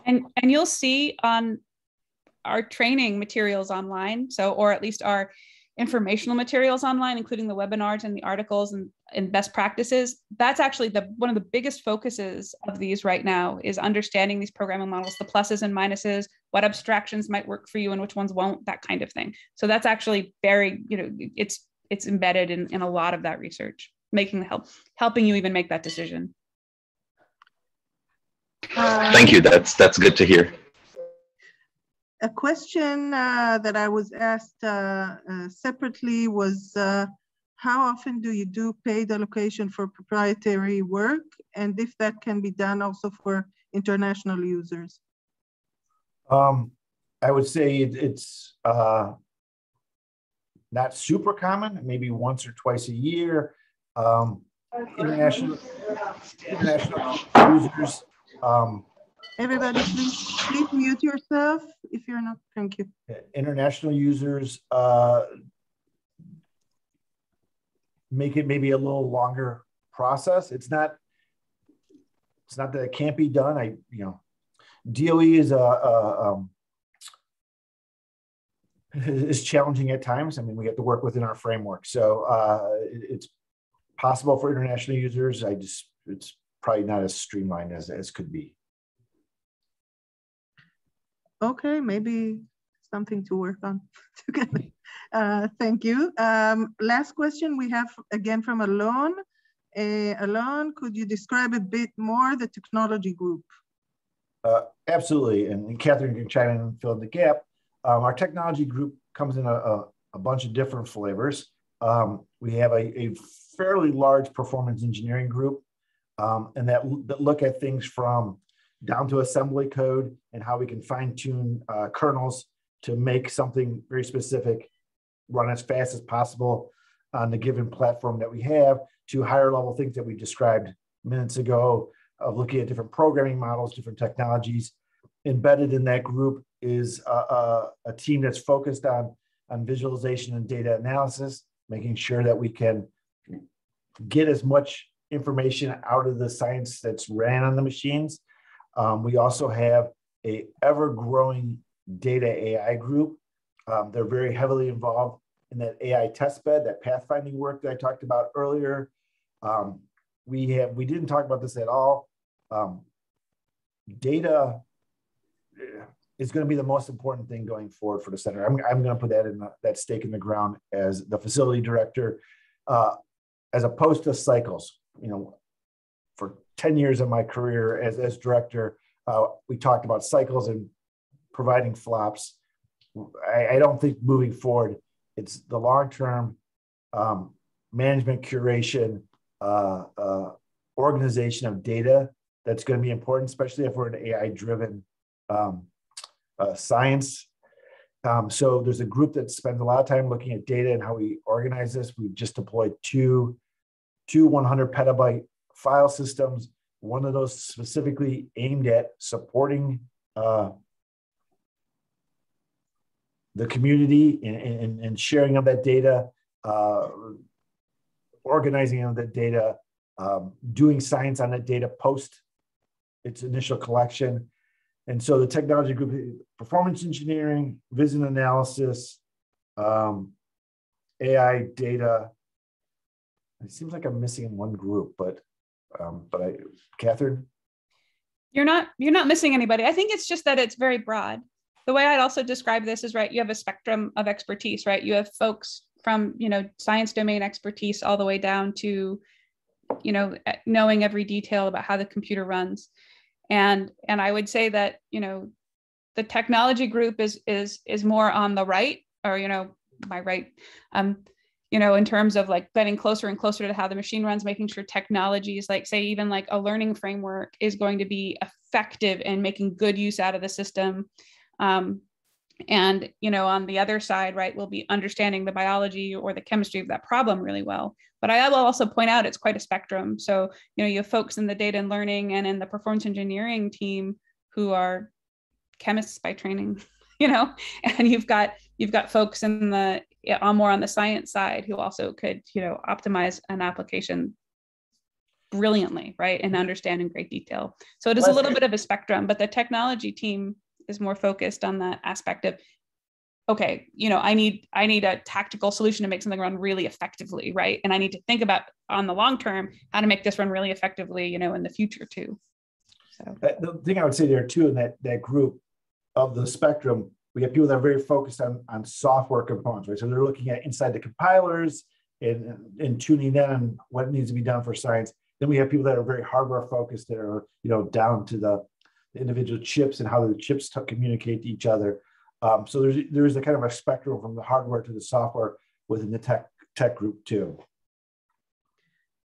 And you'll see on our training materials online, or at least our informational materials online, including the webinars and the articles and best practices. That's actually one of the biggest focuses of these right now, is understanding these programming models, the pluses and minuses, what abstractions might work for you and which ones won't, that kind of thing. So that's actually very, it's embedded in a lot of that research, helping you even make that decision. Thank you. That's good to hear. A question that I was asked separately was, how often do you do paid allocation for proprietary work? And if that can be done also for international users? I would say it's not super common, maybe once or twice a year. International users. Everybody, please mute yourself if you're not. Thank you. International users make it maybe a little longer process. It's not that it can't be done. DOE is challenging at times. I mean, we have to work within our framework. So it's possible for international users. It's probably not as streamlined as could be. Okay, maybe something to work on together. Thank you. Last question we have again from Alon. Alon, could you describe a bit more the technology group? Absolutely, and Catherine can chime in and fill in the gap. Our technology group comes in a bunch of different flavors. We have a fairly large performance engineering group, and that look at things from down to assembly code and how we can fine tune kernels to make something very specific run as fast as possible on the given platform that we have, to higher level things that we described minutes ago of looking at different programming models, different technologies. Embedded in that group is a team that's focused on visualization and data analysis, making sure that we can get as much information out of the science that's ran on the machines. We also have a ever-growing data AI group. They're very heavily involved in that AI testbed, that pathfinding work that I talked about earlier. We didn't talk about this at all. Data is going to be the most important thing going forward for the center. I'm going to put that in that stake in the ground as the facility director, as opposed to cycles. For 10 years of my career as director, we talked about cycles and providing flops. I don't think moving forward, it's the long-term management, curation, organization of data that's going to be important, especially if we're an AI-driven science. So there's a group that spends a lot of time looking at data and how we organize this. We've just deployed two 100 petabyte file systems, one of those specifically aimed at supporting the community and sharing of that data, organizing of that data, doing science on that data post its initial collection. And so the technology group, performance engineering, vision analysis, AI data. It seems like I'm missing one group, but Catherine? You're not missing anybody. I think it's just that it's very broad. The way I'd also describe this is, right, you have a spectrum of expertise, right? You have folks from, science domain expertise all the way down to you know, knowing every detail about how the computer runs. And I would say that, you know, the technology group is more on the right, or, you know, my right, you know, in terms of like getting closer and closer to how the machine runs, making sure technologies like, say, even like a learning framework is going to be effective in making good use out of the system. And, you know, on the other side, right, we'll be understanding the biology or the chemistry of that problem really well. But I will also point out it's quite a spectrum. So, you know, you have folks in the data and learning and in the performance engineering team who are chemists by training, you know, and you've got folks in the more on the science side who also could, you know, optimize an application brilliantly, right, and understand in great detail. So it is a little bit of a spectrum, but the technology team is more focused on that aspect of, okay, you know, I need a tactical solution to make something run really effectively, right? And I need to think about on the long term how to make this run really effectively, you know, in the future too. So the thing I would say there too in that group of the spectrum, we have people that are very focused on software components, right? So they're looking at inside the compilers and tuning in on what needs to be done for science. Then we have people that are very hardware focused, that are, you know, down to the individual chips and how the chips communicate to each other. So there's a kind of a spectrum from the hardware to the software within the tech group too.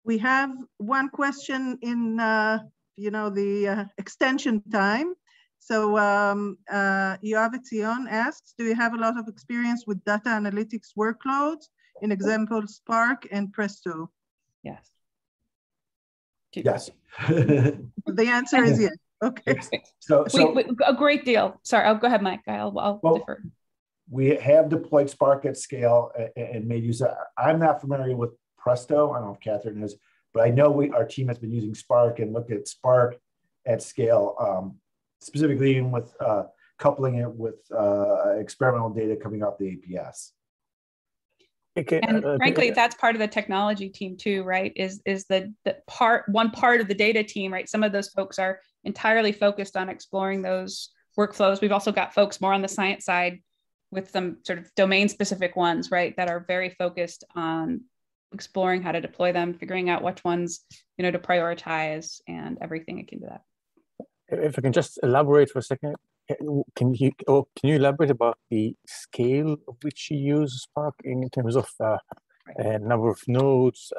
We have one question in you know, the extension time. So Yoav Etzion asks, do you have a lot of experience with data analytics workloads? In example, Spark and Presto? yes. Yes. The answer is yes. Okay. So a great deal. Sorry, I'll go ahead, Mike. I'll defer. We have deployed Spark at scale and made use of. I'm not familiar with Presto. I don't know if Catherine is, but I know our team has been using Spark and looked at Spark at scale, specifically even with coupling it with experimental data coming off the APS. Okay. And frankly, that's part of the technology team too, right? Is one part of the data team, right? Some of those folks are entirely focused on exploring those workflows. We've also got folks more on the science side with some sort of domain specific ones, right? That are very focused on exploring how to deploy them, figuring out which ones, you know, to prioritize and everything akin to that. If I can just elaborate for a second, can you elaborate about the scale of which you use Spark in terms of number of nodes,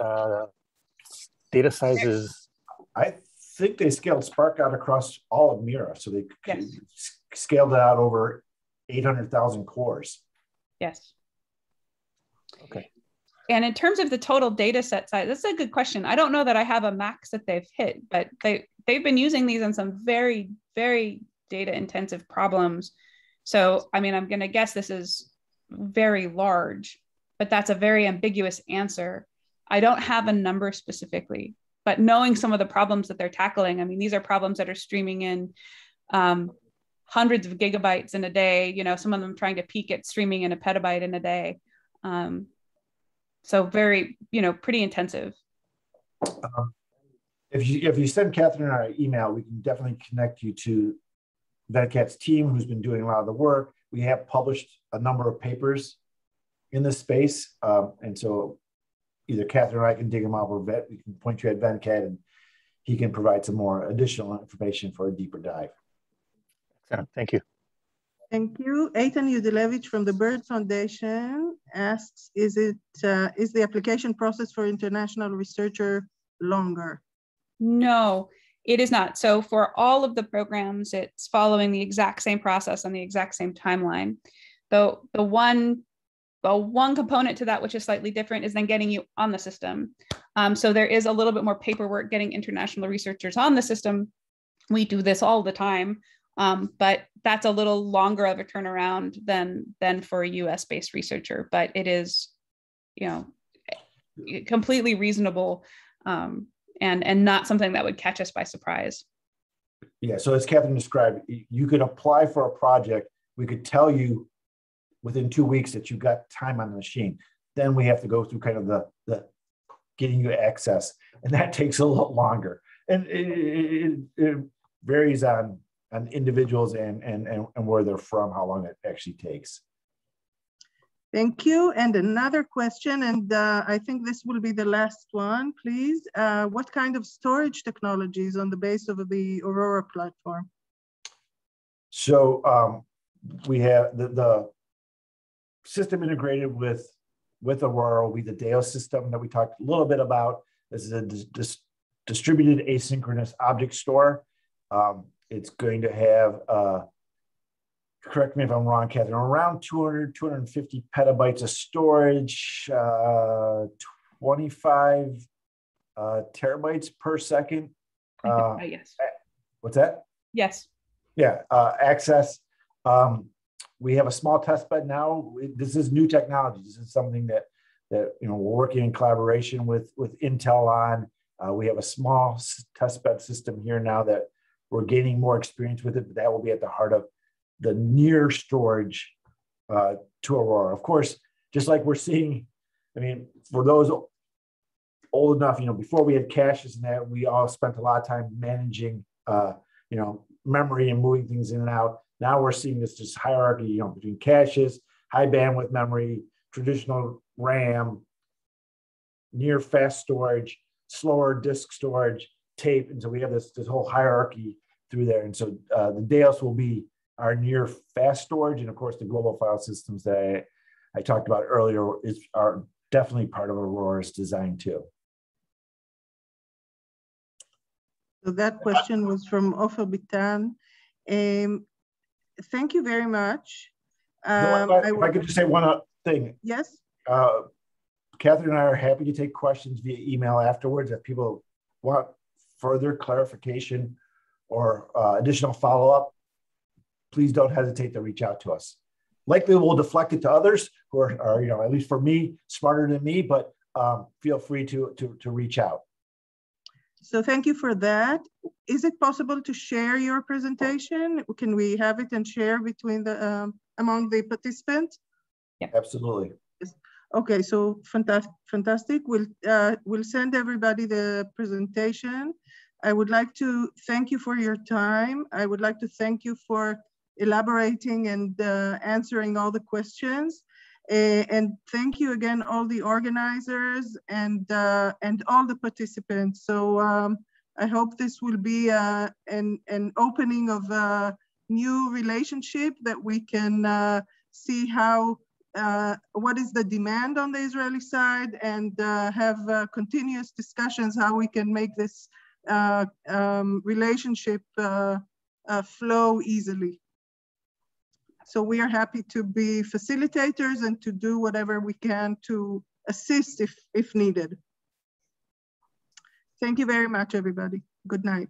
data sizes? I think they scaled Spark out across all of Mira, so they scaled it out over 800,000 cores. Yes. Okay. And in terms of the total data set size, that's a good question. I don't know that I have a max that they've hit, but they've been using these on some very, very data intensive problems. So, I mean, I'm going to guess this is very large, but that's a very ambiguous answer. I don't have a number specifically, but knowing some of the problems that they're tackling, I mean, these are problems that are streaming in hundreds of gigabytes in a day, you know, some of them trying to peak at streaming in a petabyte in a day. So very, you know, pretty intensive. If you send Catherine our email, we can definitely connect you to VetCat's team, who's been doing a lot of the work. We have published a number of papers in this space. And so either Catherine or I can dig them up, or we can point you at VetCat and he can provide some more additional information for a deeper dive. Excellent. Thank you. Thank you. Eitan Yudelevich from the Bird Foundation asks, is the application process for international researcher longer? No, it is not. So for all of the programs, it's following the exact same process on the exact same timeline. The one component to that, which is slightly different, is then getting you on the system. So there is a little bit more paperwork getting international researchers on the system. We do this all the time. But that's a little longer of a turnaround than for a US-based researcher, but it is, you know, completely reasonable and not something that would catch us by surprise. Yeah, so as Catherine described, you could apply for a project. We could tell you within 2 weeks that you got time on the machine. Then we have to go through kind of the getting you access, and that takes a little longer. And it varies on individuals and where they're from, how long it actually takes. Thank you. And another question, and I think this will be the last one, please. What kind of storage technologies on the base of the Aurora platform? So we have the system integrated with Aurora will be the DAO system that we talked a little bit about. This is a distributed asynchronous object store. It's going to have, correct me if I'm wrong, Catherine, around 250 petabytes of storage, 25 terabytes per second. Yes. What's that? Yes. Yeah, access. We have a small test bed now. This is new technology. This is something that we're working in collaboration with Intel on. We have a small test bed system here now that we're gaining more experience with it, but that will be at the heart of the near storage to Aurora. Of course, just like we're seeing, I mean, for those old enough, before we had caches and that, we all spent a lot of time managing, memory and moving things in and out. Now we're seeing this just hierarchy, between caches, high bandwidth memory, traditional RAM, near fast storage, slower disk storage, tape. And so we have this whole hierarchy through there. And so the DAOs will be our near fast storage. And of course, the global file systems that I talked about earlier are definitely part of Aurora's design too. So that question was from Ofer Bitan. Thank you very much. If I could just say one thing. Yes. Catherine and I are happy to take questions via email afterwards. If people want further clarification or additional follow-up, please don't hesitate to reach out to us. Likely we'll deflect it to others who are at least for me, smarter than me, but feel free to reach out. So thank you for that. Is it possible to share your presentation? Can we have it and share between the among the participants? Yeah, absolutely. Yes. Okay, so fantastic. We'll send everybody the presentation. I would like to thank you for your time. I would like to thank you for elaborating and answering all the questions. And thank you again, all the organizers and all the participants. So I hope this will be an opening of a new relationship that we can see how what is the demand on the Israeli side and have continuous discussions how we can make this relationship flow easily. So we are happy to be facilitators and to do whatever we can to assist if needed. Thank you very much, everybody. Good night.